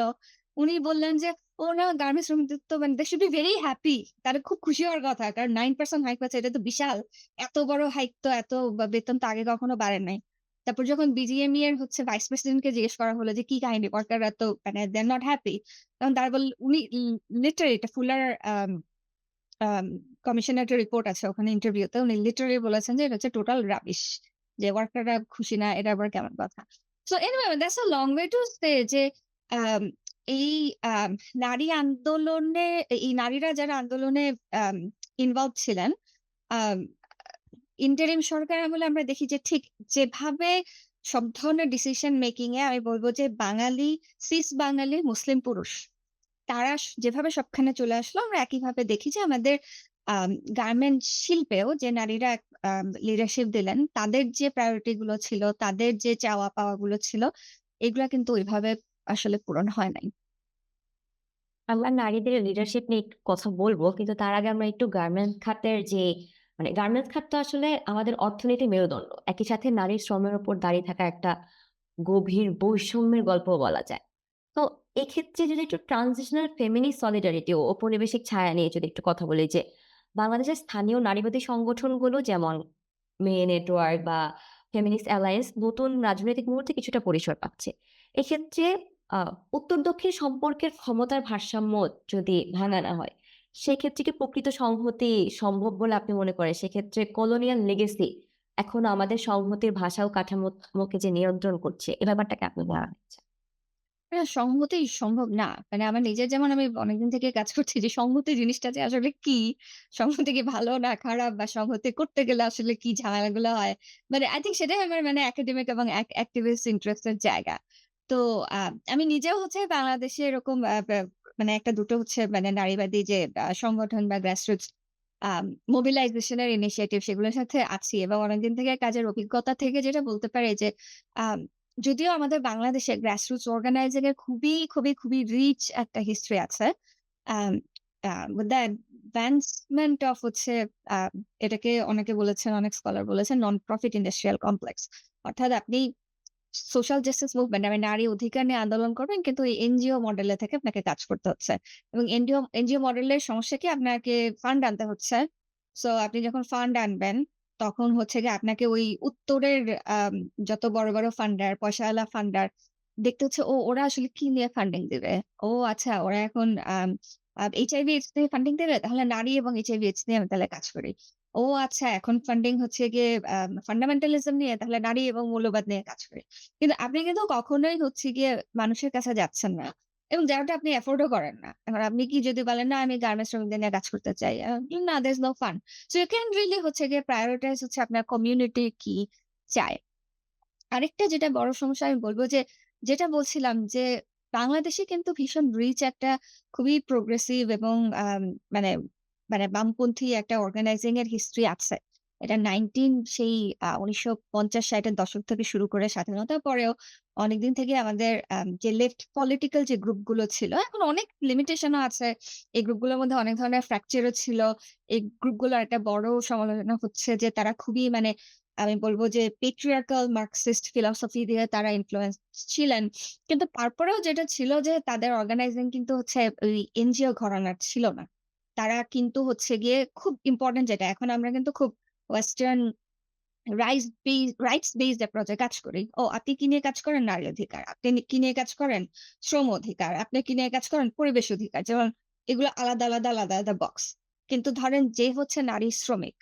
উনি বললেন যে, "ওরা গার্মেন্টস শ্রমিকদের তো মানে they should be very happy." তাদের খুব খুশি হওয়ার কথা। কারণ 9% হাইক হয়েছে এটা তো বিশাল। এত বড় হাইক তো এত বেতন তো আগে কখনো বাড়ে নাই। তারপর যখন বিজিএমইএ এর হচ্ছে ভাইস প্রেসিডেন্ট কে জিজ্ঞেস করা হলো যে, "কি কাহিনী? ওয়ার্কাররা তো মানে দে আর নট হ্যাপি।" তখন তারা উনি লিটারেলি এটা ফুলার আম কমিশনের একটা রিপোর্ট আছে ওখানে ইন্টারভিউতে উনি লিটারেলি বলেছেন যে এটা হচ্ছে টোটাল রাবিশ। যে ওয়ার্কাররা খুশি না এটা আবার কেমন কথা। So anyway that's a long way to say যে আম এই আম নারী আন্দোলনে এই নারীরা যারা আন্দোলনে আম ইনভলভ ছিলেন, আম ইন্টারিম সরকার আমলে আমরা দেখি যে ঠিক যেভাবে সব ধরনের ডিসিশন মেকিং এ আমি বলব যে বাঙালি, সিস বাঙালি মুসলিম পুরুষ তারা যেভাবে সবখানে চলে আসলো আমরা একইভাবে দেখি যে আমাদের আম গার্মেন্ট শিল্পেও যে নারীরা লিডারশিপ দিলেন, তাদের যে প্রায়োরিটি গুলো ছিল, তাদের যে চাওয়া পাওয়া গুলো ছিল, এগুলা কিন্তু ওইভাবে আসলে পূরণ হয় নাই। আমরা নারীদের লিডারশিপ নিয়ে একটু কথা বলবো। কিন্তু তার আগে আমরা একটু গার্মেন্টস খাতের যে মানে গার্মেন্টস খাত তো আসলে আমাদের অর্থনীতির মেরুদণ্ড। একই সাথে নারীর শ্রমের উপর দাঁড়িয়ে থাকা একটা গভীর বৈষম্যের গল্পও বলা যায়। তো এক্ষেত্রে যদি একটু ট্রান্সিশনাল ফেমিনিস্ট সলিডারিটি ও ঔপনিবেশিক ছায়া নিয়ে যদি একটু কথা বলি যে, বাংলাদেশের স্থানীয় নারীবাদী সংগঠনগুলো যেমন মেয়ে নেটওয়ার্ক বা ফেমিনিস্ট অ্যালায়েন্স নতুন রাজনৈতিক মুহূর্তে কিছুটা পরিসর পাচ্ছে। এক্ষেত্রে আ উত্তর-দক্ষিণ সম্পর্কের ক্ষমতার ভারসাম্য যদি ভাঙা না হয়, সেক্ষেত্রে কি প্রকৃত সংহতি সম্ভব বলে আপনি মনে করেন? সেক্ষেত্রে কলোনিয়াল লেগেসি এখনো আমাদের সংহতির ভাষা ও কাঠামোকে যে নিয়ন্ত্রণ করছে, এ ব্যাপারটাকে আপনি বলা চান? সংহতি সম্ভব না। মানে আমার নিজের যেমন আমি অনেকদিন থেকে কাজ করছি যে সংহতি জিনিসটা যে আসলে কি? সংহতি কি ভালো না খারাপ বা সংহতি করতে গেলে আসলে কি ঝামেলাগুলো হয়? মানে I think সেটাই আমার মানে একাডেমিক এবং অ্যাক্টিভিস্ট ইন্টারেস্ট এর জায়গা। তো আ আমি নিজেও হচ্ছে বাংলাদেশে এরকম আ ব্যা মানে ১ টা ২ টো হচ্ছে মানে নারীবাদী যে সংগঠন বা গ্রাসরুটস মোবিলাইজেশন এর ইনিশিয়েটিভ সেগুলোর সাথে আছি এবং অনেকদিন থেকে কাজের অভিজ্ঞতা থেকে যেটা বলতে পারি যে আম যদিও আমাদের বাংলাদেশে গ্রাসরুটস অর্গানাইজিং এর খুবই রিচ একটা হিস্ট্রি আছে। আম আ দ্যা অ্যাডভান্সমেন্ট অফ হচ্ছে আ এটাকে অনেকে বলেছেন, অনেক স্কলার বলেছেন নন প্রফিট ইন্ডাস্ট্রিয়াল কমপ্লেক্স। অর্থাৎ আপনি সোশ্যাল জাস্টিস মুভমেন্ট মানে নারী অধিকার নিয়ে আন্দোলন করবেন কিন্তু এই এনজিও মডেলে থেকে আপনাকে কাজ করতে হচ্ছে। এবং এনজিও মডেলের সমস্যা কি আপনাকে ফান্ড আনতে হচ্ছে। সো আপনি যখন ফান্ড আনবেন তখন হচ্ছে গিয়ে আপনাকে ওই উত্তরের আম যত বড় ফান্ডার, পয়সাওয়ালা ফান্ডার দেখতে হচ্ছে ওরা আসলে কি নিয়ে ফান্ডিং দিবে। ও আচ্ছা ওরা এখন আম আ এইচআইভি এইডস নিয়ে ফান্ডিং দেবে? তাহলে নারী এবং এইচআইভি এইডস নিয়ে আমি তাহলে কাজ করি। ও আচ্ছা এখন ফান্ডিং হচ্ছে গিয়ে ফান্ডামেন্টালিজম নিয়ে তাহলে নারী এবং মৌলবাদ নিয়ে কাজ করি। কিন্তু আপনি কিন্তু কখনোই হচ্ছে গিয়ে মানুষের কাছে যাচ্ছেন না। এবং যেমনটা আপনি এফোর্ড ও করেন না। এখন আপনি কি যদি বলেন, "না আমি গার্মেন্টস শ্রমিকদের নিয়ে কাজ করতে চাই।" না there is no fun. So you can really হচ্ছে গিয়ে prioritize হচ্ছে আপনার কমিউনিটি কি চায়। আরেকটা যেটা বড় সমস্যা আমি বলব যে, যেটা বলছিলাম যে, বাংলাদেশে কিন্তু ভীষণ রিচ একটা খুবই প্রোগ্রেসিভ এবং মানে মানে বামপন্থী একটা অর্গানাইজিং এর হিস্ট্রি আছে। এটা 1950-60 এর দশক থেকে শুরু করে স্বাধীনতার পরেও অনেকদিন থেকে আমাদের যে লেফট পলিটিক্যাল যে গ্রুপগুলো ছিল, এখন অনেক লিমিটেশন ও আছে। এই গ্রুপগুলোর মধ্যে অনেক ধরনের ফ্র্যাকচার ও ছিল। এই গ্রুপগুলোর একটা বড় সমালোচনা হচ্ছে যে, তারা খুবই মানে আমি বলব যে patriarchal Marxist philosophy দিয়ে তারা ইনফ্লুয়েন্স ছিলেন। কিন্তু তারপরেও যেটা ছিল যে তাদের অর্গানাইজিং কিন্তু হচ্ছে ওই এনজিও ঘরানার ছিল না। তারা কিন্তু হচ্ছে গিয়ে খুব ইম্পোর্টেন্ট যেটা এখন আমরা কিন্তু খুব ওয়েসটার্ন রাইটস বেসড অ্যাপ্রোচ এ কাজ করি। ও আপনি কি নিয়ে কাজ করেন? নারী অধিকার। আপনি কি নিয়ে কাজ করেন? শ্রম অধিকার। আপনি কি নিয়ে কাজ করেন? পরিবেশ অধিকার। যেমন এগুলো আলাদা বক্স। কিন্তু ধরেন যে হচ্ছে নারী শ্রমিক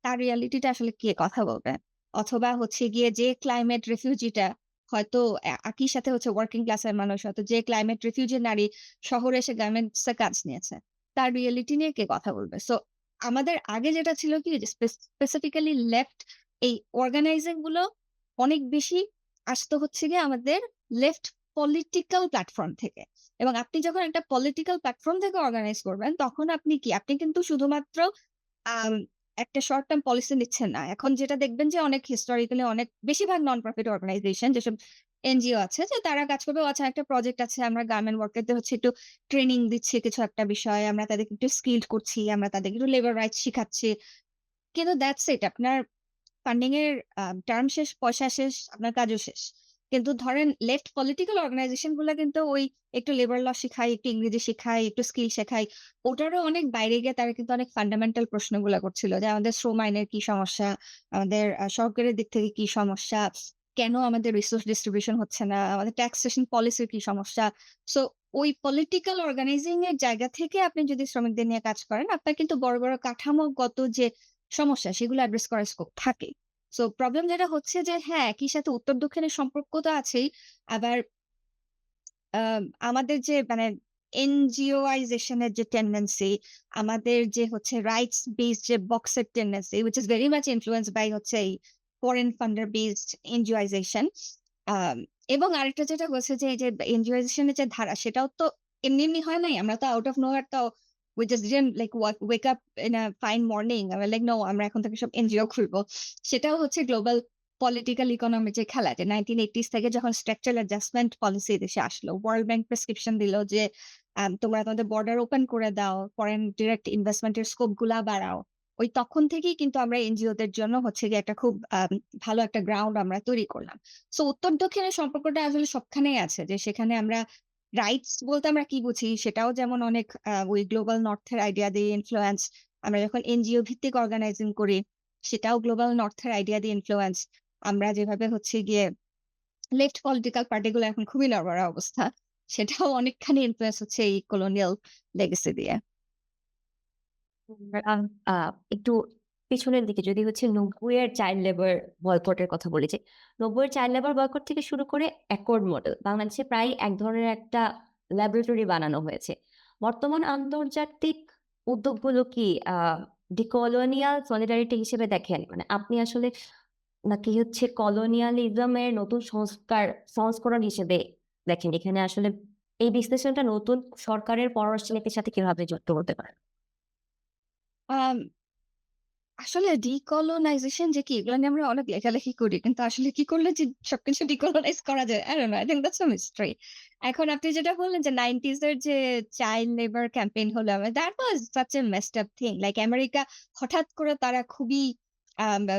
তার রিয়ালিটিটা আসলে কে কথা বলবে? অথবা হচ্ছে গিয়ে যে ক্লাইমেট রিফিউজিটা হয়তো একই সাথে হচ্ছে ওয়ার্কিং ক্লাসের মানুষ হয়তো যে ক্লাইমেট রিফিউজি নারী শহরে এসে গার্মেন্টস এ কাজ নিয়েছে। তার রিয়ালিটি নিয়ে কে কথা বলবে? সো আমাদের আগে যেটা ছিল কি যে স্পেসিফিক্যালি লেফট এই অর্গানাইজিং গুলো অনেক বেশি আসতো হচ্ছে গিয়ে আমাদের লেফট পলিটিক্যাল প্ল্যাটফর্ম থেকে। এবং আপনি যখন একটা পলিটিক্যাল প্ল্যাটফর্ম থেকে অর্গানাইজ করবেন তখন আপনি কি? আপনি কিন্তু শুধুমাত্র আম একটা শর্ট টার্ম পলিসি নিচ্ছেন না। এখন যেটা দেখবেন যে অনেক হিস্টোরিক্যালি অনেক বেশিরভাগ নন প্রফিট অর্গানাইজেশন যেসব এনজিও আছে যে তারা কাজ করবে, ও আচ্ছা একটা প্রজেক্ট আছে আমরা গার্মেন্ট ওয়ার্কারদের হচ্ছে একটু ট্রেনিং দিচ্ছি কিছু একটা বিষয়। আমরা তাদেরকে একটু স্কিলড করছি। আমরা তাদেরকে একটু লেবার রাইটস শিখাচ্ছি। কিন্তু দ্যাটস ইট। আপনার ফান্ডিং এর টার্ম শেষ, পয়সা শেষ, আপনার কাজও শেষ। কিন্তু ধরেন লেফট পলিটিক্যাল অর্গানাইজেশন গুলা কিন্তু ওই একটু লেবার ল শিখায়, একটু ইংরেজি শিখায়, একটু স্কিল শেখায়। ওটারও অনেক বাইরে গিয়ে তারা কিন্তু অনেক ফান্ডামেন্টাল প্রশ্নগুলা করছিল যে আমাদের শ্রম আইনের কি সমস্যা, আমাদের সরকারের দিক থেকে কি সমস্যা, কেন আমাদের রিসোর্স ডিস্ট্রিবিউশন হচ্ছে না, আমাদের ট্যাক্সেশন পলিসির কি সমস্যা। সো ওই পলিটিক্যাল অর্গানাইজিং এর জায়গা থেকে আপনি যদি শ্রমিকদের নিয়ে কাজ করেন, আপনার কিন্তু বড় কাঠামোগত যে সমস্যা সেগুলো অ্যাড্রেস করার স্কোপ থাকে। সো প্রবলেম যেটা হচ্ছে যে হ্যাঁ, একই সাথে উত্তর দক্ষিণের সম্পর্ক তো আছেই। আবার আমাদের যে মানে এনজিওয়াইজেশন এর যে টেনডেন্সি, আমাদের যে হচ্ছে রাইটস বেসড যে বক্সের tendency which is very much influenced by হচ্ছে এই ফরেন ফান্ডার বেসড এনজিওয়াইজেশন। আম এবং আরেকটা যেটা হচ্ছে যে এই যে এনজিওয়াইজেশন এর যে ধারা সেটাও তো এমনি হয় নাই। আমরা তো আউট অফ নোহোয়্যার তো we just didn't like wake up in a fine morning. আমরা লাইক নো আমরা এখন থেকে সব এনজিও খুলবো। সেটাও হচ্ছে গ্লোবাল পলিটিক্যাল ইকোনমি যে খেলা যে 1980s থেকে যখন স্ট্রাকচারাল অ্যাডজাস্টমেন্ট পলিসি দেশে আসলো, ওয়ার্ল্ড ব্যাংক প্রেসক্রিপশন দিল যে তোমরা তোমাদের বর্ডার ওপেন করে দাও, ফরেন ডিরেক্ট ইনভেস্টমেন্ট এর স্কোপ গুলা বাড়াও। ওই তখন থেকেই কিন্তু আমরা এনজিওদের জন্য হচ্ছে গিয়ে একটা খুব ভালো একটা গ্রাউন্ড আমরা তৈরি করলাম। সো উত্তর দক্ষিণের সম্পর্কটা আসলে সবখানেই আছে যে সেখানে আমরা রাইটস বলতে আমরা কি বুঝি সেটাও যেমন অনেক ওই গ্লোবাল নর্থ এর আইডিয়া দিয়ে ইনফ্লুয়েন্স। আমরা যখন এনজিও ভিত্তিক অর্গানাইজিং করি সেটাও গ্লোবাল নর্থ এর আইডিয়া দিয়ে ইনফ্লুয়েন্স। আমরা যেভাবে হচ্ছে গিয়ে লেফট পলিটিক্যাল পার্টি গুলো এখন খুবই নড়বড়ে অবস্থা। সেটাও অনেকখানি ইনফ্লুয়েন্স হচ্ছে এই কলোনিয়াল লেগেসি দিয়ে। আ আ একটু পেছনের দিকে যদি হচ্ছে ৯০ এর চাইল্ড লেবার বয়কট এর কথা বলি যে ৯০ এর চাইল্ড লেবার বয়কট থেকে শুরু করে অ্যাকর্ড মডেল বাংলাদেশে প্রায় এক ধরনের একটা ল্যাবরেটরি বানানো হয়েছে। বর্তমান আন্তর্জাতিক উদ্যোগগুলো কি ডিকলোনিয়াল সলিডারিটি হিসেবে দেখেন? মানে আপনি আসলে নাকি হচ্ছে কলোনিয়ালিজম এর নতুন সংস্করণ হিসেবে দেখেন? এখানে আসলে এই বিশ্লেষণটা নতুন সরকারের পররাষ্ট্রনীতির সাথে কিভাবে যুক্ত হতে পারে? আম আসলে ডিকলোনাইজেশন যে কি এগুলো নিয়ে আমরা অনেক লেখালেখি করি। কিন্তু আসলে কি করলে যে সবকিছু ডিকলোনাইজ করা যায়? I don't know. I think that's a mystery. এখন আপনি যেটা বললেন যে 90s এর যে চাইল্ড লেবার ক্যাম্পেইন হলো that was such a messed up thing. Like America হঠাৎ করে তারা খুবই আম আ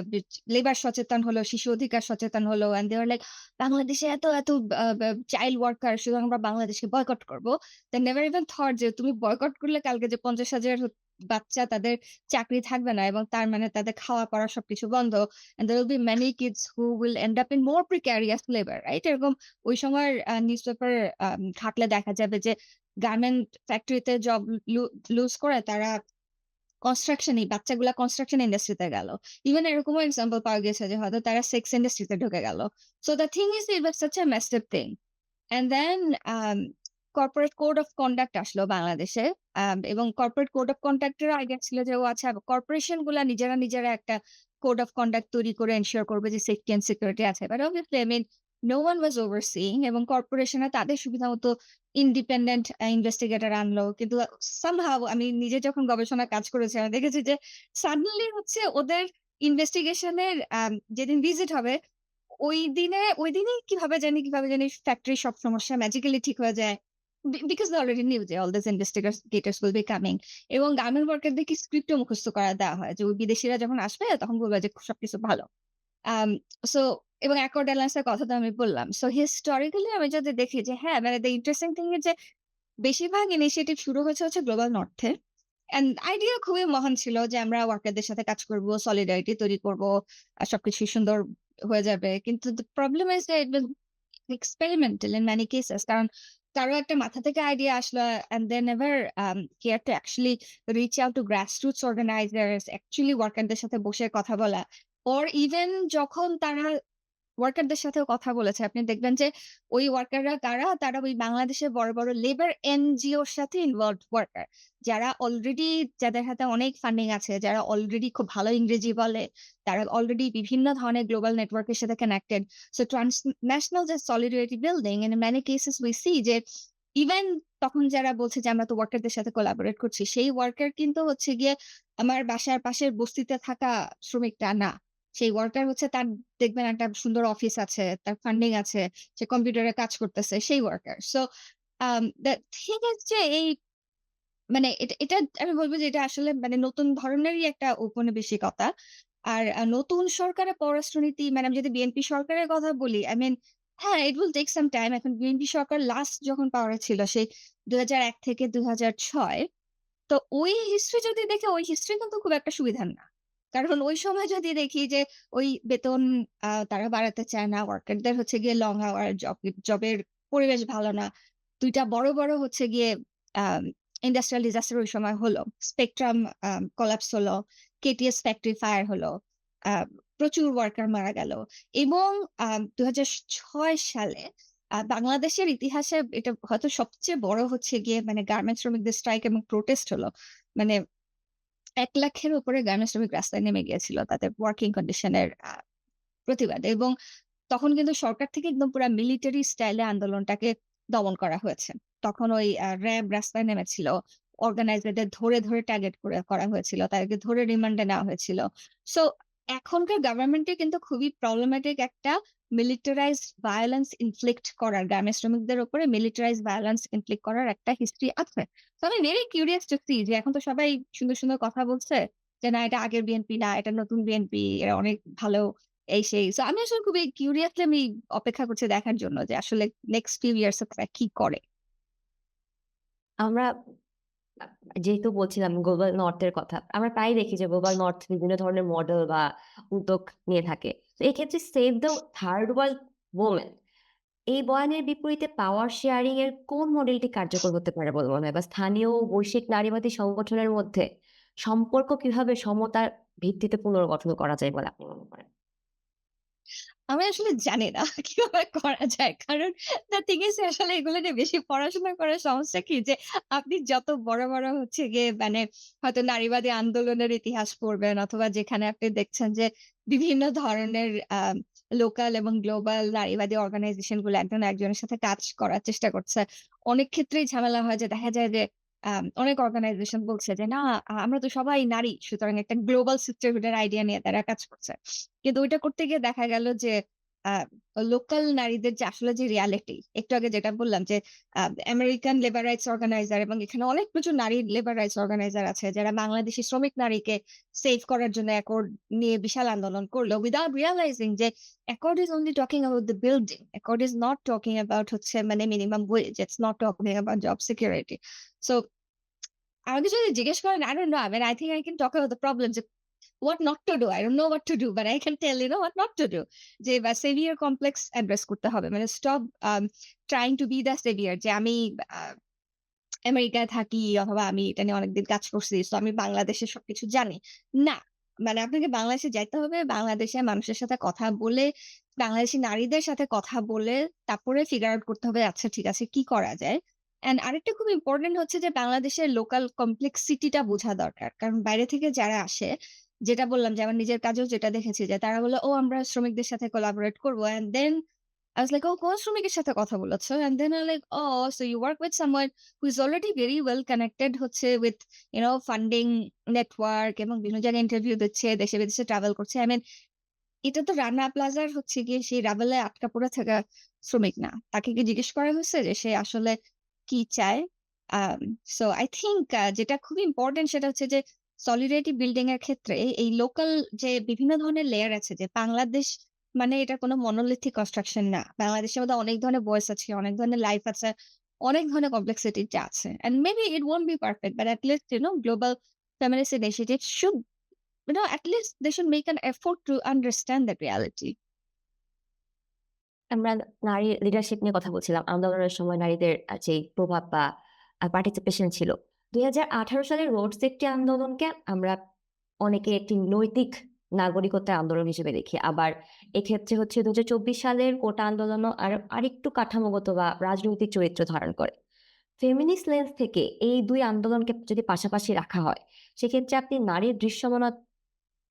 লেবার সচেতন হলো, শিশু অধিকার সচেতন হলো and they were like বাংলাদেশে এত আ বা চাইল্ড ওয়ার্কার সুতরাং আমরা বাংলাদেশকে বয়কট করব। They never even thought যে তুমি বয়কট করলে কালকে যে ৫০,০০০ বাচ্চা তাদের চাকরি থাকবে না এবং তার মানে তাদের খাওয়া-পড়া সবকিছু বন্ধ। And there will be many kids who will end up in more precarious labor, right? এরকম ওই সময়ের নিউজপেপার ঘাঁটলে দেখা যাবে যে গার্মেন্ট ফ্যাক্টরিতে জব লুজ করে তারা এই বাচ্চাগুলা কনস্ট্রাকশন ইন্ডাস্ট্রিতে গেল। ইভেন এরকমও এক্সাম্পল পাওয়া গেছে যে হয়তো তারা সেক্স ইন্ডাস্ট্রিতে ঢুকে গেল। So the thing is it was such a messed up thing. And then corporate code of conduct আসলো বাংলাদেশে। এবং কর্পোরেট কোড অফ কন্ডাক্ট এরও আইডিয়া ছিল যে ও আচ্ছা কর্পোরেশন গুলা নিজেরা একটা কোড অফ কন্ডাক্ট তৈরি করে এনশিওর করবে যে সেফটি অ্যান্ড সিকিউরিটি আছে। But obviously I mean no one was overseeing এবং কর্পোরেশনরা তাদের সুবিধা মতো ইন্ডিপেন্ডেন্ট ইনভেস্টিগেটর আনলো। কিন্তু somehow আমি নিজে যখন গবেষণায় কাজ করেছি আমি দেখেছি যে সাডেনলি হচ্ছে ওদের ইনভেস্টিগেশন এর যেদিন ভিজিট হবে ওই দিনেই কিভাবে জানি ফ্যাক্টরির সব সমস্যা ম্যাজিক্যালি ঠিক হয়ে যায়। বিকজ they already knew যে all these investigators will be coming এবং গার্মেন্ট ওয়ার্কারদেরকে স্ক্রিপ্টও মুখস্থ করায় দেওয়া হয় যে ওই বিদেশীরা যখন আসবে তখন বলবে যে সবকিছু ভালো। আম সো এবং অ্যাকর্ড এয়ারলাইন্স এর কথা তো আমি বললাম। সো হিস্টোরিক্যালি আমি যদি দেখি যে হ্যাঁ, মানে দ্যা ইন্টারেস্টিং থিং ইস যে বেশিরভাগ ইনিশিয়েটিভ শুরু হচ্ছে global north A. And idea খুবই মহান ছিল যে আমরা ওয়ার্কারদের সাথে কাজ করব, সলিডারিটি তৈরি করব। সবকিছু সুন্দর হয়ে যাবে। কিন্তু the problem is that it was experimental in many cases কারণ কারো একটা মাথা থেকে আইডিয়া আসলো and they never care to actually reach out to grassroots organizers, actually ওয়ার্কারদের সাথে বসে কথা বলা। or even যখন তারা ওয়ার্কারদের সাথেও কথা বলেছে। আপনি দেখবেন যে ওই ওয়ার্কাররা কারা? তারা ওই বাংলাদেশের বড় লেবার এনজিওর সাথে ইনভলভড ওয়ার্কার। যারা অলরেডি যাদের হাতে অনেক ফান্ডিং আছে, যারা অলরেডি খুব ভালো ইংরেজি বলে, তারা অলরেডি বিভিন্ন ধরনের গ্লোবাল নেটওয়ার্কের সাথে কানেক্টেড। সো ট্রান্সন্যাশনাল যে solidarity building in many cases we see যে ইভেন তখন যারা বলছে যে আমরা তো ওয়ার্কারদের সাথে কোলাবোরেট করছি, সেই ওয়ার্কার কিন্তু হচ্ছে গিয়ে আমার বাসার পাশের বস্তিতে থাকা শ্রমিকটা না। সেই ওয়ার্কার হচ্ছে তার দেখবেন একটা সুন্দর অফিস আছে, তার ফান্ডিং আছে, সে কম্পিউটারে কাজ করতেছে, সেই worker. So the thing is যে এই মানে এটা আমি বলব যে এটা আসলে মানে নতুন ধরনেরই একটা ঔপনিবেশিকতা। আর নতুন সরকারের পররাষ্ট্রনীতি মানে আমি যদি বিএনপি সরকারের কথা বলি, I mean হ্যাঁ, it will take some time এখন বিএনপি সরকার লাস্ট যখন পাওয়ারে ছিল সেই ২০০১ থেকে ২০০৬ তো ওই হিস্ট্রি যদি দেখি, ওই হিস্ট্রি কিন্তু খুব একটা সুবিধার না। কারণ ওই সময় যদি দেখি যে ওই বেতন তারা বাড়াতে চায় না। ওয়ার্কারদের হচ্ছে গিয়ে লং আওয়ার জবের পরিবেশ ভালো না। ২ টা বড় হচ্ছে গিয়ে আম ইন্ডাস্ট্রিয়াল ডিজাস্টার ওই সময় হলো। স্পেকট্রাম কোলাপস হলো। কেটিএস ফ্যাক্টরি ফায়ার হলো। আ প্রচুর ওয়ার্কার মারা গেল। এবং ২০০৬ সালে বাংলাদেশের ইতিহাসে এটা হয়তো সবচেয়ে বড় হচ্ছে গিয়ে মানে গার্মেন্টস শ্রমিকদের স্ট্রাইক এবং প্রোটেস্ট হলো। মানে ১,০০,০০০ এর উপরে গার্মেন্টস শ্রমিক রাস্তায় নেমে গিয়েছিল তাদের ওয়ার্কিং কন্ডিশন এর প্রতিবাদে এবং তখন কিন্তু সরকার থেকে একদম পুরা মিলিটারি স্টাইলে আন্দোলনটাকে দমন করা হয়েছে। তখন ওই র‍্যাব রাস্তায় নেমেছিল। অর্গানাইজারদের ধরে টার্গেট করা হয়েছিল। তাদেরকে ধরে রিমান্ডে নেওয়া হয়েছিল। সো এখনকার গভর্নমেন্টের কিন্তু খুবই প্রবলেমেটিক একটা মিলিটারাইজড ভায়োলেন্স ইনফ্লিক্ট করার গার্মেন্টস শ্রমিকদের উপরে মিলিটারাইজড ভায়োলেন্স ইনফ্লিক্ট করার একটা হিস্ট্রি আছে। তো আমি ভেরি কিউরিয়াস টু সি যে এখন তো সবাই সুন্দর কথা বলছে যে না এটা আগের বিএনপি না, এটা নতুন বিএনপি, এরা অনেক ভালো এই সেই। সো আমি আসলে খুবই কিউরিয়াসলি আমি অপেক্ষা করছি দেখার জন্য যে আসলে নেক্সট ফিউ ইয়ার্স এ তারা কি করে? আমরা আ যেহেতু বলছিলাম গ্লোবাল নর্থ এর কথা। আমরা প্রায়ই দেখি যে গ্লোবাল নর্থ বিভিন্ন ধরনের মডেল বা উদ্যোগ নিয়ে থাকে। তো এক্ষেত্রে save the third world women এই বয়ানের বিপরীতে পাওয়ার শেয়ারিং এর কোন মডেলটি কার্যকর হতে পারে বলে মনে হয়? বা স্থানীয় ও বৈশ্বিক নারীবাদী সংগঠনের মধ্যে সম্পর্ক কিভাবে সমতার ভিত্তিতে পুনর্গঠন করা যায় বলে আপনি মনে করেন? আমি আসলে জানি না কিভাবে করা যায়। কারণ the thing is আসলে এগুলো নিয়ে বেশি পড়াশোনা করার সমস্যা কি যে আপনি যত বড় হচ্ছে গিয়ে মানে হয়তো নারীবাদী আন্দোলনের ইতিহাস পড়বেন অথবা যেখানে আপনি দেখছেন যে বিভিন্ন ধরনের লোকাল এবং গ্লোবাল নারীবাদী অর্গানাইজেশন গুলো একজন একজনের সাথে কাজ করার চেষ্টা করছে। অনেক ক্ষেত্রেই ঝামেলা হয় যে দেখা যায় যে অনেক অর্গানাইজেশন বলছে যে না আমরা তো সবাই নারী। সুতরাং একটা গ্লোবাল সিস্টারহুড এর আইডিয়া নিয়ে তারা কাজ করছে। কিন্তু ওইটা করতে গিয়ে দেখা গেল যে আ লোকাল নারীদের যে আসলে যে রিয়ালিটি, একটু আগে যেটা বললাম যে আ আমেরিকান লেবার রাইটস অর্গানাইজার এবং এখানে অনেক প্রচুর নারী লেবার রাইটস অর্গানাইজার আছে যারা বাংলাদেশী শ্রমিক নারীকে সেভ করার জন্য অ্যাকর্ড নিয়ে বিশাল আন্দোলন করল। উইথআউট রিয়ালাইজিং যে accord is only talking about the building. Accord is not talking about হচ্ছে মানে minimum wedge. It's not talking about job security. So আমাকে যদি জিজ্ঞেস করেন I don't know. I mean, I think I can talk about the problems what not to do. I don't know what to do, but I can tell what not to do. যে বা severe complex address করতে হবে। মানে stop trying to B the severe যে আমি আ আমেরিকায় থাকি অথবা আমি এটা নিয়ে অনেকদিন কাজ করছি। সো আমি বাংলাদেশের সবকিছু জানি। না, মানে আপনাকে বাংলাদেশে যাইতে হবে। বাংলাদেশের মানুষের সাথে কথা বলে, বাংলাদেশী নারীদের সাথে কথা বলে তারপরে ফিগার আউট করতে হবে আচ্ছা ঠিক আছে কি করা যায়। অ্যান্ড আরেকটা খুব ইম্পোর্টেন্ট হচ্ছে যে বাংলাদেশের লোকাল কমপ্লেক্সিটি টা বোঝা দরকার। কারণ বাইরে থেকে যারা আসে যেটা বললাম যে আমার নিজের কাজেও যেটা দেখেছি যে তারা বলল, "ও আমরা শ্রমিকদের সাথে কোলাবোরেট করব।" And then I was like, "Oh, কোন শ্রমিকের সাথে কথা বলেছ?" And then I'm like, "Oh, so you work with someone who is already very well connected হচ্ছে with, ফান্ডিং নেটওয়ার্ক এবং বিভিন্ন জায়গায় ইন্টারভিউ দিচ্ছে, দেশে বিদেশে ট্রাভেল করছে।" I mean, এটা তো রানা প্লাজার হচ্ছে গিয়ে সেই রাবেলে আটকা পড়ে থাকা শ্রমিক না। তাকে কি জিজ্ঞেস করা হয়েছে যে সে আসলে কি চায়? আম সো আই থিংক যেটা খুবই ইম্পোর্টেন্ট সেটা হচ্ছে যে সলিডারিটি বিল্ডিং এর ক্ষেত্রে এই লোকাল যে বিভিন্ন ধরনের লেয়ার আছে যে বাংলাদেশ মানে এটা কোনো মনোলিথিক কনস্ট্রাকশন না। বাংলাদেশের মধ্যে অনেক ধরনের ভয়েস আছে, অনেক ধরনের লাইফ আছে, অনেক ধরনের কমপ্লেক্সিটি আছে। And maybe it won't be perfect but at least global feminist initiative should at least they should make an effort to understand that reality. আমরা নারী লিডারশিপ নিয়ে কথা বলছিলাম। আন্দোলনের সময় নারীদের যেই প্রভাব বা পার্টিসিপেশন ছিল। ২০১৮ সালের রোড সেফটি আন্দোলনকে আমরা অনেকে একটি নৈতিক নাগরিকত্বের আন্দোলন হিসেবে দেখি। আবার এক্ষেত্রে হচ্ছে ২০২৪ সালের কোটা আন্দোলনও আরেকটু কাঠামোগত বা রাজনৈতিক চরিত্র ধারণ করে। ফেমিনিস্ট লেন্স থেকে এই ২ আন্দোলনকে যদি পাশাপাশি রাখা হয়, সেক্ষেত্রে আপনি নারীর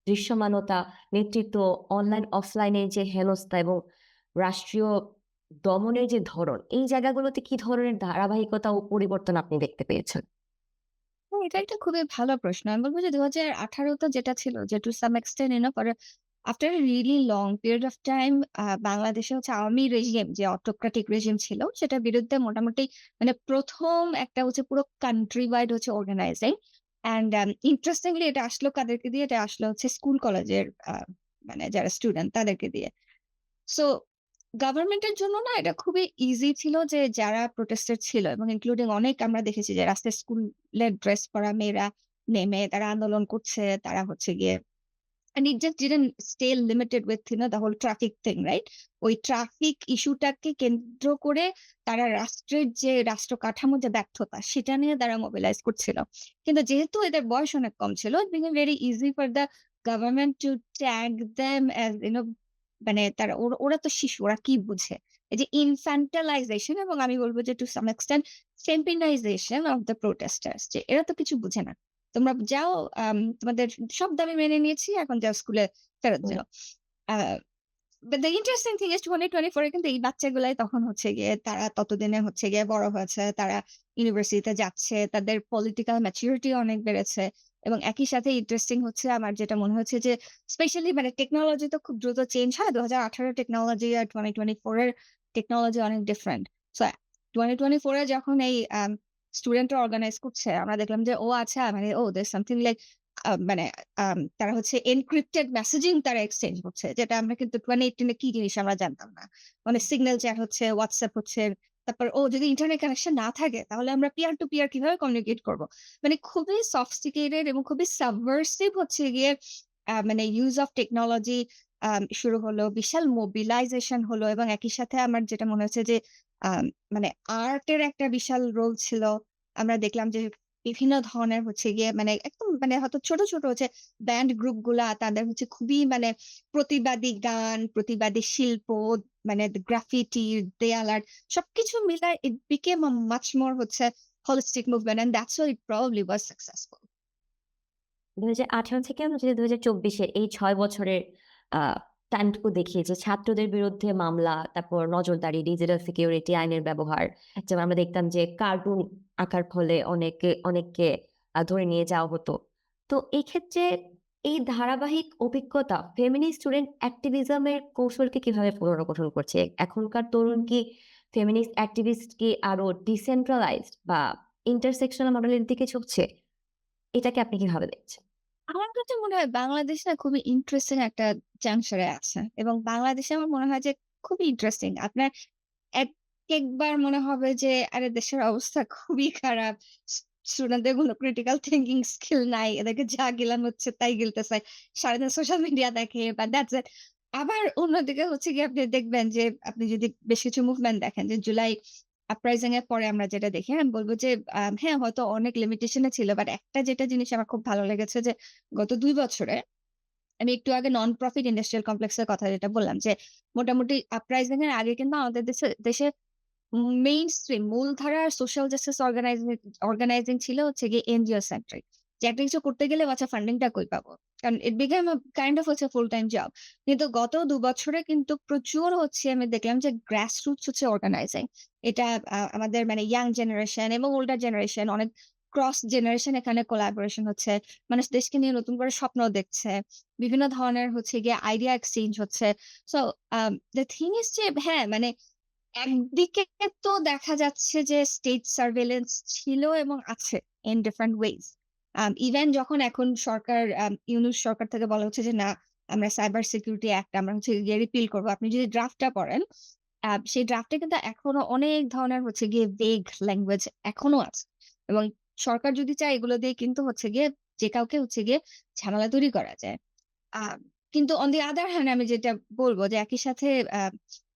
দৃশ্যমানতা, নেতৃত্ব, অনলাইন অফলাইনের যে হেনস্থা এবং রাষ্ট্রীয় দমনের যে ধরন, এই জায়গাগুলোতে কি ধরনের ধারাবাহিকতা ও পরিবর্তন আপনি দেখতে পেয়েছেন? এটা একটা খুবই ভালো প্রশ্ন। আমি বলব যে ২০১৮ তে যেটা ছিল যে to some extent for after a really long period of time বাংলাদেশে হচ্ছে আওয়ামী রেজিম যে অটোক্রেটিক রেজিম ছিল সেটার বিরুদ্ধে মোটামুটি মানে ১ম একটা হচ্ছে পুরো কান্ট্রি ওয়াইড হচ্ছে অর্গানাইজিং অ্যান্ড ইন্টারেস্টিংলি এটা আসলো কাদেরকে দিয়ে? এটা আসলো হচ্ছে স্কুল কলেজের মানে যারা স্টুডেন্ট তাদেরকে দিয়ে। সো গভর্নমেন্টের জন্য না এটা খুবই ইজি ছিল যে যারা প্রোটেস্টার ছিল এবং ইনক্লুডিং অনেক আমরা দেখেছি যে রাস্তায় স্কুলের ড্রেস পরা মেয়েরা নেমে তারা আন্দোলন করছে। তারা হচ্ছে গিয়ে and it just didn't stay limited with the whole traffic thing, right? ওই ট্রাফিক ইস্যুটাকে কেন্দ্র করে তারা রাষ্ট্রের যে রাষ্ট্র কাঠামোর যে ব্যর্থতা সেটা নিয়ে তারা মোবিলাইজ করছিল। কিন্তু যেহেতু এদের বয়স অনেক কম ছিল, it became very easy for the government to tag them as মানে তারা ওরা তো শিশু, ওরা কি বুঝে? এই যে infantilization এবং আমি বলব যে to some extent feminization of the protesters যে এরা তো কিছু বুঝে না। তোমরা যাও তোমাদের সব দাবি মেনে নিয়েছি। এখন যাও স্কুলে ফেরত হুম। যাও। আ But the interesting thing is 2024 এ কিন্তু এই বাচ্চাগুলাই তখন হচ্ছে গিয়ে তারা ততদিনে হচ্ছে গিয়ে বড় হয়েছে। তারা ইউনিভার্সিটিতে যাচ্ছে। তাদের পলিটিক্যাল ম্যাচুরিটি অনেক বেড়েছে। এবং একই সাথে ইন্টারেস্টিং হচ্ছে আমার যেটা মনে হচ্ছে যে স্পেশালি মানে টেকনোলজি তো খুব দ্রুত চেঞ্জ হয়। 2018 টেকনোলজি আর 2024 এর টেকনোলজি অনেক ডিফারেন্ট। সো 2024 এ যখন এই স্টুডেন্টরা অর্গানাইজ করছে আমরা দেখলাম যে ও আচ্ছা মানে there's something like মানে তারা হচ্ছে এনক্রিপ্টেড মেসেজিং তারা এক্সচেঞ্জ করছে। যেটা আমরা কিন্তু 2018 এ কি জিনিস আমরা জানতাম না। মানে সিগন্যাল চ্যাট হচ্ছে, WhatsApp হচ্ছে। তারপর যদি ইন্টারনেট কানেকশন না থাকে তাহলে আমরা পিয়ার টু পিয়ার কিভাবে কমিউনিকেট করব? মানে খুবই সফিস্টিকেটেড এবং খুবই সাবভার্সিভ হচ্ছে গিয়ে মানে ইউস অফ টেকনোলজি শুরু হলো। বিশাল মোবিলাইজেশন হলো এবং একই সাথে আমার যেটা মনে হচ্ছে যে আম মানে আর্টের একটা বিশাল রোল ছিল। আমরা দেখলাম যে বিভিন্ন ধরনের হচ্ছে গিয়ে মানে একদম মানে হয়তো ছোট, ছোট হচ্ছে ব্যান্ড গ্রুপ গুলা তাদের হচ্ছে খুবই মানে প্রতিবাদী গান, প্রতিবাদী শিল্প, মানে গ্রাফিটি, দেয়াল আর্ট সবকিছু মিলায় it became a much more হচ্ছে holistic movement and that's why it probably was successful. ২০১৮ থেকে আমরা যদি ২০২৪ এর এই ৬ বছরের আ টাইমটুকু দেখি যে ছাত্রদের বিরুদ্ধে মামলা, তারপর নজরদারি, ডিজিটাল সিকিউরিটি আইনের ব্যবহার। যেমন আমরা দেখতাম যে কার্টুন আঁকার ফলে অনেককে ধরে নিয়ে যাওয়া হতো। তো এই ক্ষেত্রে এই ধারাবাহিক অভিজ্ঞতা ফেমিনিস্ট স্টুডেন্ট অ্যাক্টিভিজম এর কৌশলকে কিভাবে পুনর্গঠন করছে? এখনকার তরুণ কি ফেমিনিস্ট অ্যাক্টিভিস্ট কি আরো ডিসেন্ট্রালাইজড বা ইন্টারসেকশনাল মডেলের দিকে ঝুঁকছে? এটাকে আপনি কিভাবে দেখছেন? আমার কাছে মনে হয় বাংলাদেশ না খুবই ইন্টারেস্টিং একটা জাংশনে আছে এবং বাংলাদেশে আমার মনে হয় যে খুবই ইন্টারেস্টিং। আপনার একেকবার মনে হবে যে আরে দেশের অবস্থা খুবই খারাপ। স্টুডেন্টদের কোনো ক্রিটিক্যাল থিংকিং স্কিল নাই। এদেরকে যা গিলানো হচ্ছে তাই গিলতেছে। সারাদিন সোশ্যাল মিডিয়া দেখে বা দ্যাটস ইট। আবার অন্যদিকে হচ্ছে গিয়ে আপনি দেখবেন যে আপনি যদি বেশ কিছু মুভমেন্ট দেখেন যে জুলাই আপরাইজিং এর পরে আমরা যেটা দেখি আমি বলব যে হ্যাঁ, হয়তো অনেক লিমিটেশন এ ছিল। বাট একটা যেটা জিনিস আমার খুব ভালো লেগেছে যে গত ২ বছরে আমি একটু আগে নন প্রফিট ইন্ডাস্ট্রিয়াল কমপ্লেক্স এর কথা যেটা বললাম যে মোটামুটি আপরাইজিং এর আগে কিন্তু আমাদের দেশে মেইনস্ট্রিম মূলধারার সোশ্যাল জাস্টিস অর্গানাইজিং ছিল হচ্ছে গিয়ে এনজিও সেন্ট্রিক। যে একটা কিছু করতে গেলে আচ্ছা ফান্ডিংটা কই পাবো? কারণ it became a kind of হচ্ছে ফুল টাইম জব। কিন্তু গত ২ বছরে কিন্তু প্রচুর হচ্ছে আমি দেখলাম যে গ্রাস রুটস হচ্ছে অর্গানাইজিং। এটা আমাদের মানে ইয়াং জেনারেশন এবং ওল্ডার জেনারেশন অনেক ক্রস জেনারেশন এখানে কোলাবোরেশন হচ্ছে। মানুষ দেশকে নিয়ে নতুন করে স্বপ্ন দেখছে। বিভিন্ন ধরনের হচ্ছে গিয়ে আইডিয়া এক্সচেঞ্জ হচ্ছে। সো দ্যা থিং ইস যে হ্যাঁ, মানে একদিকে তো দেখা যাচ্ছে যে স্টেট সার্ভেইলেন্স ছিল এবং আছে ইন ডিফারেন্ট ওয়েজ। ইভেন যখন এখন সরকার ইউনূস সরকার থেকে বলা হচ্ছে যে, "না, আমরা সাইবার সিকিউরিটি অ্যাক্ট আমরা হচ্ছে গিয়ে রিপিল করব।" আপনি যদি ড্রাফটটা পড়েন, সেই ড্রাফটে কিন্তু এখনো অনেক ধরনের হচ্ছে গিয়ে ভেগ ল্যাঙ্গুয়েজ এখনো আছে। এবং সরকার যদি চায় এগুলো দিয়ে কিন্তু হচ্ছে গিয়ে যে কাউকে হচ্ছে গিয়ে ঝামেলা তৈরি করা যায়। আ কিন্তু on the other hand আমি যেটা বলব যে একই সাথে আ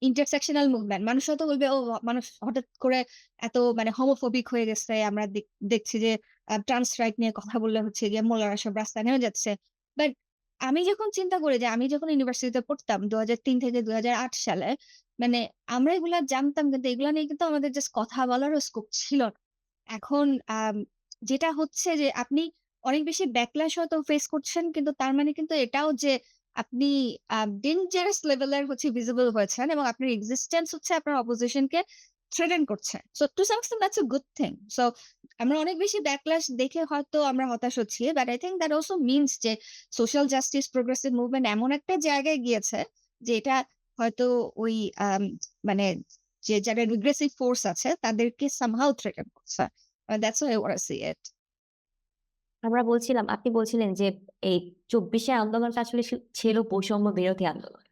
intersectional movement মানুষ হয়তো বলবে, "ও মানুষ হঠাৎ করে এত মানে homophobic হয়ে গেছে।" আমরা দেখছি যে ট্রান্স রাইট নিয়ে কথা বললে হচ্ছে গিয়ে মোল্লারা সব রাস্তায় নেমে যাচ্ছে। বাট আমি যখন চিন্তা করি যে আমি যখন ইউনিভার্সিটিতে পড়তাম ২০০৩ থেকে ২০০৮ সালে, মানে আমরা এগুলা জানতাম কিন্তু এগুলা নিয়ে কিন্তু আমাদের জাস্ট কথা বলারও স্কোপ ছিল না। এখন যেটা হচ্ছে যে আপনি অনেক বেশি ব্যাকল্যাশ হয়তো ফেস করছেন। কিন্তু তার মানে কিন্তু এটাও যে আপনি ডেঞ্জারাস লেভেলের হচ্ছে ভিজিবল হয়েছেন এবং আপনার এক্সিস্টেন্স হচ্ছে আপনার অপোজিশন কে থ্রেটেন করছে। So to some extent that's a good thing. So আমরা অনেক বেশি ব্যাকল্যাশ দেখে হয়তো আমরা হতাশ হচ্ছি। But I think that also means যে সোশ্যাল জাস্টিস প্রোগ্রেসিভ মুভমেন্ট এমন একটা জায়গায় গিয়েছে যে এটা হয়তো ওই আম মানে যে যারা রিগ্রেসিভ ফোর্স আছে তাদেরকে সামহাউ থ্রেটেন করছে। That's how I wanna see it. আমরা বলছিলাম, আপনি বলছিলেন যে এই ২৪ এ আন্দোলনটা আসলে ছিল বৈষম্য বিরোধী আন্দোলন।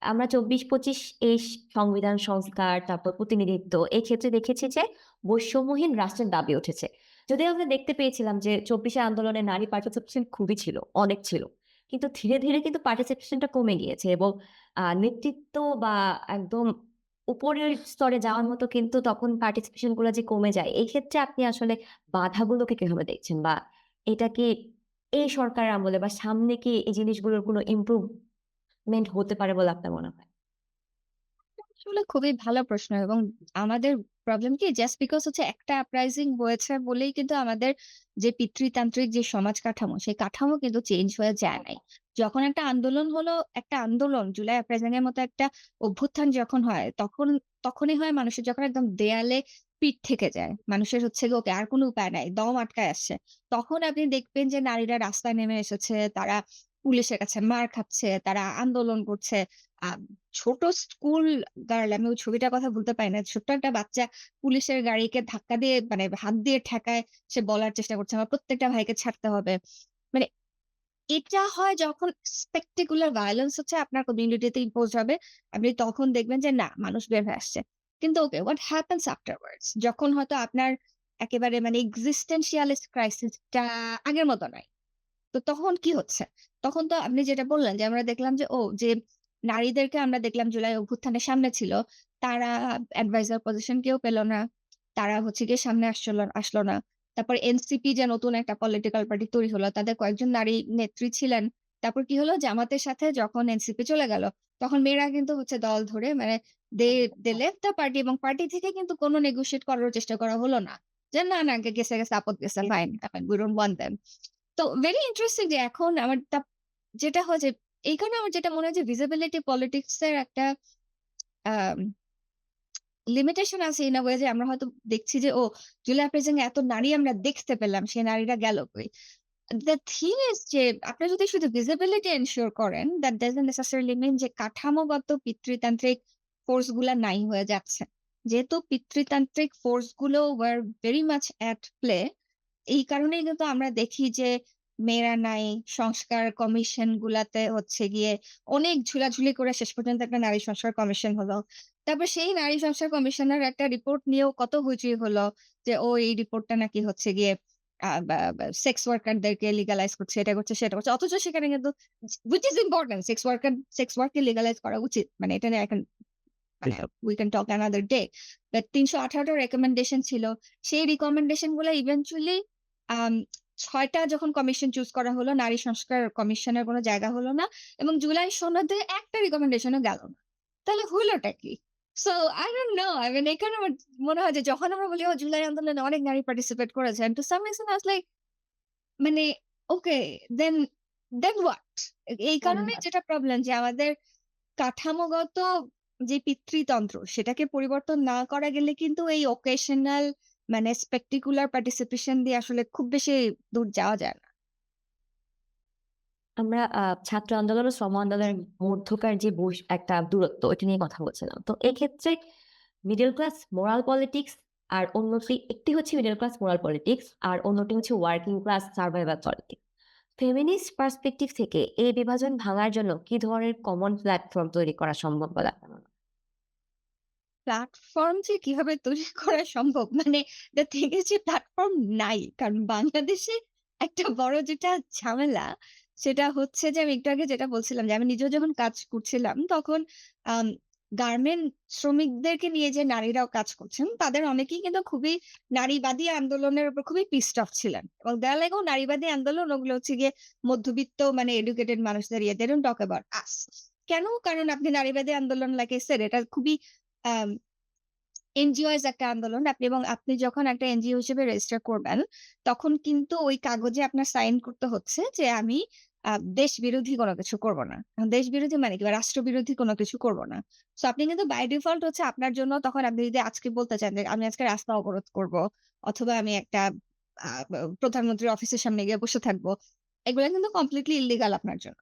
আমরা ২৪-২৫ এই সংবিধান সংস্কার, তারপর প্রতিনিধিত্ব এই ক্ষেত্রে দেখেছি যে বৈষম্যহীন রাষ্ট্রের দাবি উঠেছে। যদিও আমরা দেখতে পেয়েছিলাম যে ২৪ এ আন্দোলনে নারী পার্টিসিপেশন খুবই ছিল, অনেক ছিল। কিন্তু ধীরে, ধীরে কিন্তু পার্টিসিপেশনটা কমে গিয়েছে এবং নেতৃত্ব বা একদম উপরের স্তরে যাওয়ার মতো কিন্তু তখন পার্টিসিপেশন গুলা যে কমে যায়, এই ক্ষেত্রে আপনি আসলে বাধাগুলোকে কিভাবে দেখছেন? বা এটা কি এই সরকারের আমলে বা সামনে কি এই জিনিসগুলোর কোনো ইমপ্রুভমেন্ট হতে পারে বলে আপনার মনে হয়? আসলে খুবই ভালো প্রশ্ন এবং আমাদের প্রবলেম কি জাস্ট বিকজ হচ্ছে একটা আপরাইজিং হয়েছে বলেই কিন্তু আমাদের যে পিতৃতান্ত্রিক যে সমাজ কাঠামো সেই কাঠামো কিন্তু চেঞ্জ হয়ে যায় নাই। যখন একটা আন্দোলন হলো, একটা আন্দোলন জুলাই আপরাইজিং এর মতো একটা অভ্যুত্থান যখন হয় তখনই হয় মানুষের যখন একদম দেয়ালে পিঠ থেকে যায়। মানুষের হচ্ছে গিয়ে ওকে আর কোনো উপায় নাই। দম আটকায় আসছে। তখন আপনি দেখবেন যে নারীরা রাস্তায় নেমে এসেছে। তারা পুলিশের কাছে মার খাচ্ছে, তারা আন্দোলন করছে। আ ছোট স্কুল গার্ল আমি ওই ছবিটার কথা ভুলতে পারি না। ছোট্ট একটা বাচ্চা পুলিশের গাড়িকে ধাক্কা দিয়ে মানে হাত দিয়ে ঠেকায় সে বলার চেষ্টা করছে, "আমার প্রত্যেকটা ভাইকে ছাড়তে হবে।" মানে এটা হয় যখন স্পেকটাকুলার ভায়োলেন্স হচ্ছে আপনার কমিউনিটিতে ইম্পোজড হবে। আপনি তখন দেখবেন যে না মানুষ বের হয়ে আসছে। কিন্তু ওকে হোয়াট হ্যাপেন্স আফটারওয়ার্ডস? যখন হয়তো আপনার একেবারে মানে এক্সিস্টেনশিয়ালিস্ট ক্রাইসিস টা আগের মত নয়। তো তখন কি হচ্ছে? তখন তো আপনি যেটা বললেন যে আমরা দেখলাম যে যে নারীদেরকে আমরা দেখলাম জুলাই অভ্যুত্থানের সামনে ছিল। তারা অ্যাডভাইজার পজিশন কেউ পেল না। তারা হচ্ছে গিয়ে সামনে আসলো না। তারপর এনসিপি যে নতুন একটা পলিটিক্যাল পার্টি তৈরি হলো, তাদের কয়েকজন নারী নেত্রী ছিলেন। তারপর কি হলো? জামাতের সাথে যখন এনসিপি চলে গেল, তখন মেয়েরা কিন্তু হচ্ছে দল ধরে মানে দে দে লেফট দ্য পার্টি এবং পার্টি থেকে কিন্তু কোন নেগোশিয়েট করারও চেষ্টা করা হলো না। যে না, গেছে আপদ গেছে fine. We don't want them. তো ভেরি ইন্টারেস্টিং যে এখন আমার যেটা হয় যে এই কারণে আমার যেটা মনে হয় যে ভিজিবিলিটি পলিটিক্স এর একটা আম লিমিটেশন আছে ইন আ ওয়ে যে আমরা হয়তো দেখছি যে জুলাই প্রেজেন্ট এত নারী আমরা দেখতে পেলাম, সেই নারীরা গেল কই? দ্যা থিং ইস যে আপনি যদি শুধু ভিজিবিলিটি এনশিওর করেন, দ্যাট ডাজন্ট নেসেসারিলি মিন যে কাঠামোগত পিতৃতান্ত্রিক ফোর্স গুলা নাই হয়ে যাচ্ছে। যেহেতু পিতৃতান্ত্রিক ফোর্স গুলো were very much at play এই কারণেই কিন্তু আমরা দেখি যে মেয়েরা নাই, সংস্কার কমিশন গুলাতে হচ্ছে গিয়ে অনেক ঝুলাঝুলি করে শেষ পর্যন্ত একটা নারী সংস্কার কমিশন হলো। তারপর সেই নারী সংস্কার কমিশনের একটা রিপোর্ট নিয়েও কত হইচই হলো যে এই রিপোর্টটা নাকি হচ্ছে গিয়ে আ বা বা সেক্স ওয়ার্কারদেরকে লিগালাইজ করছে, এটা করছে, সেটা করছে। অথচ সেখানে কিন্তু which is important সেক্স ওয়ার্ককে লিগালাইজ করা উচিত। মানে এটা নিয়ে এখন মানে we can talk another day. But ৩১৮ টা রিকমেন্ডেশন ছিল। সেই রিকমেন্ডেশন গুলা ইভেন্চুয়ালি আম ৬ টা যখন কমিশন চুজ করা হলো, নারী সংস্কার কমিশনের কোন জায়গা হলো না এবং জুলাই সনদে একটা রিকমেন্ডেশন ও গেল না। তাহলে হইলটা কি? So I don't know. I mean এখানে আমার মনে হয় যে যখন আমরা বলি জুলাই আন্দোলনে অনেক নারী পার্টিসিপেট করেছে। And to some extent I was like মানে ওকে দেন দেন হোয়াট? এই কারণে ধন্যবাদ। যেটা প্রবলেম যে আমাদের কাঠামোগত যে পিতৃতন্ত্র সেটাকে পরিবর্তন না করা গেলে কিন্তু এই occasional মানে spectacular participation দিয়ে আসলে খুব বেশি দূর যাওয়া যায় না। আমরা ছাত্র আন্দোলন ও শ্রম আন্দোলনের মধ্যকার যে একটা দূরত্ব ওইটা নিয়ে কথা বলছিলাম। তো এক্ষেত্রে মিডল ক্লাস মোরাল পলিটিক্স আর একটি হচ্ছে মিডল ক্লাস মোরাল পলিটিক্স আর অন্যটি হচ্ছে working class survival politics. Feminist perspective থেকে এই বিভাজন ভাঙার জন্য কি ধরনের কমন প্ল্যাটফর্ম তৈরি করা সম্ভব বলে আপনার মনে হয়? প্ল্যাটফর্ম যে কিভাবে তৈরি করা সম্ভব মানে দ্য থিং ইজ যে প্ল্যাটফর্ম নাই। কারণ বাংলাদেশে একটা বড় যেটা ঝামেলা সেটা হচ্ছে যে আমি একটু আগে যেটা বলছিলাম যে আমি নিজেও যখন কাজ করছিলাম তখন আম গার্মেন্ট শ্রমিকদেরকে নিয়ে যে নারীরাও কাজ করছেন তাদের অনেকেই কিন্তু খুবই নারীবাদী আন্দোলনের উপর খুবই পিসড অফ ছিলেন। এবং দেয়া লাগেও নারীবাদী আন্দোলন ওগুলো হচ্ছে গিয়ে মধ্যবিত্ত মানে এডুকেটেড মানুষদের ইয়ে they don't talk about us. কেন? কারণ আপনি নারীবাদী আন্দোলন লাইক আই সেড এটা খুবই আম এনজিওস একটা আন্দোলন। আপনি যখন একটা এনজিও হিসেবে রেজিস্টার করবেন, তখন কিন্তু ওই কাগজে আপনার সাইন করতে হচ্ছে যে আমি আ দেশ বিরোধী কোন কিছু করব না। এখন দেশ বিরোধী মানে কি? বা রাষ্ট্রবিরোধী কোন কিছু করব না। সো আপনি কিন্তু বাই ডিফল্ট হচ্ছে আপনার জন্য তখন আপনি যদি আজকে বলতে চান যে আমি আজকে রাস্তা অবরোধ করব অথবা আমি একটা আ ব প্রধানমন্ত্রীর অফিসের সামনে গিয়ে বসে থাকব। এগুলা কিন্তু কমপ্লিটলি ইল্লিগাল আপনার জন্য।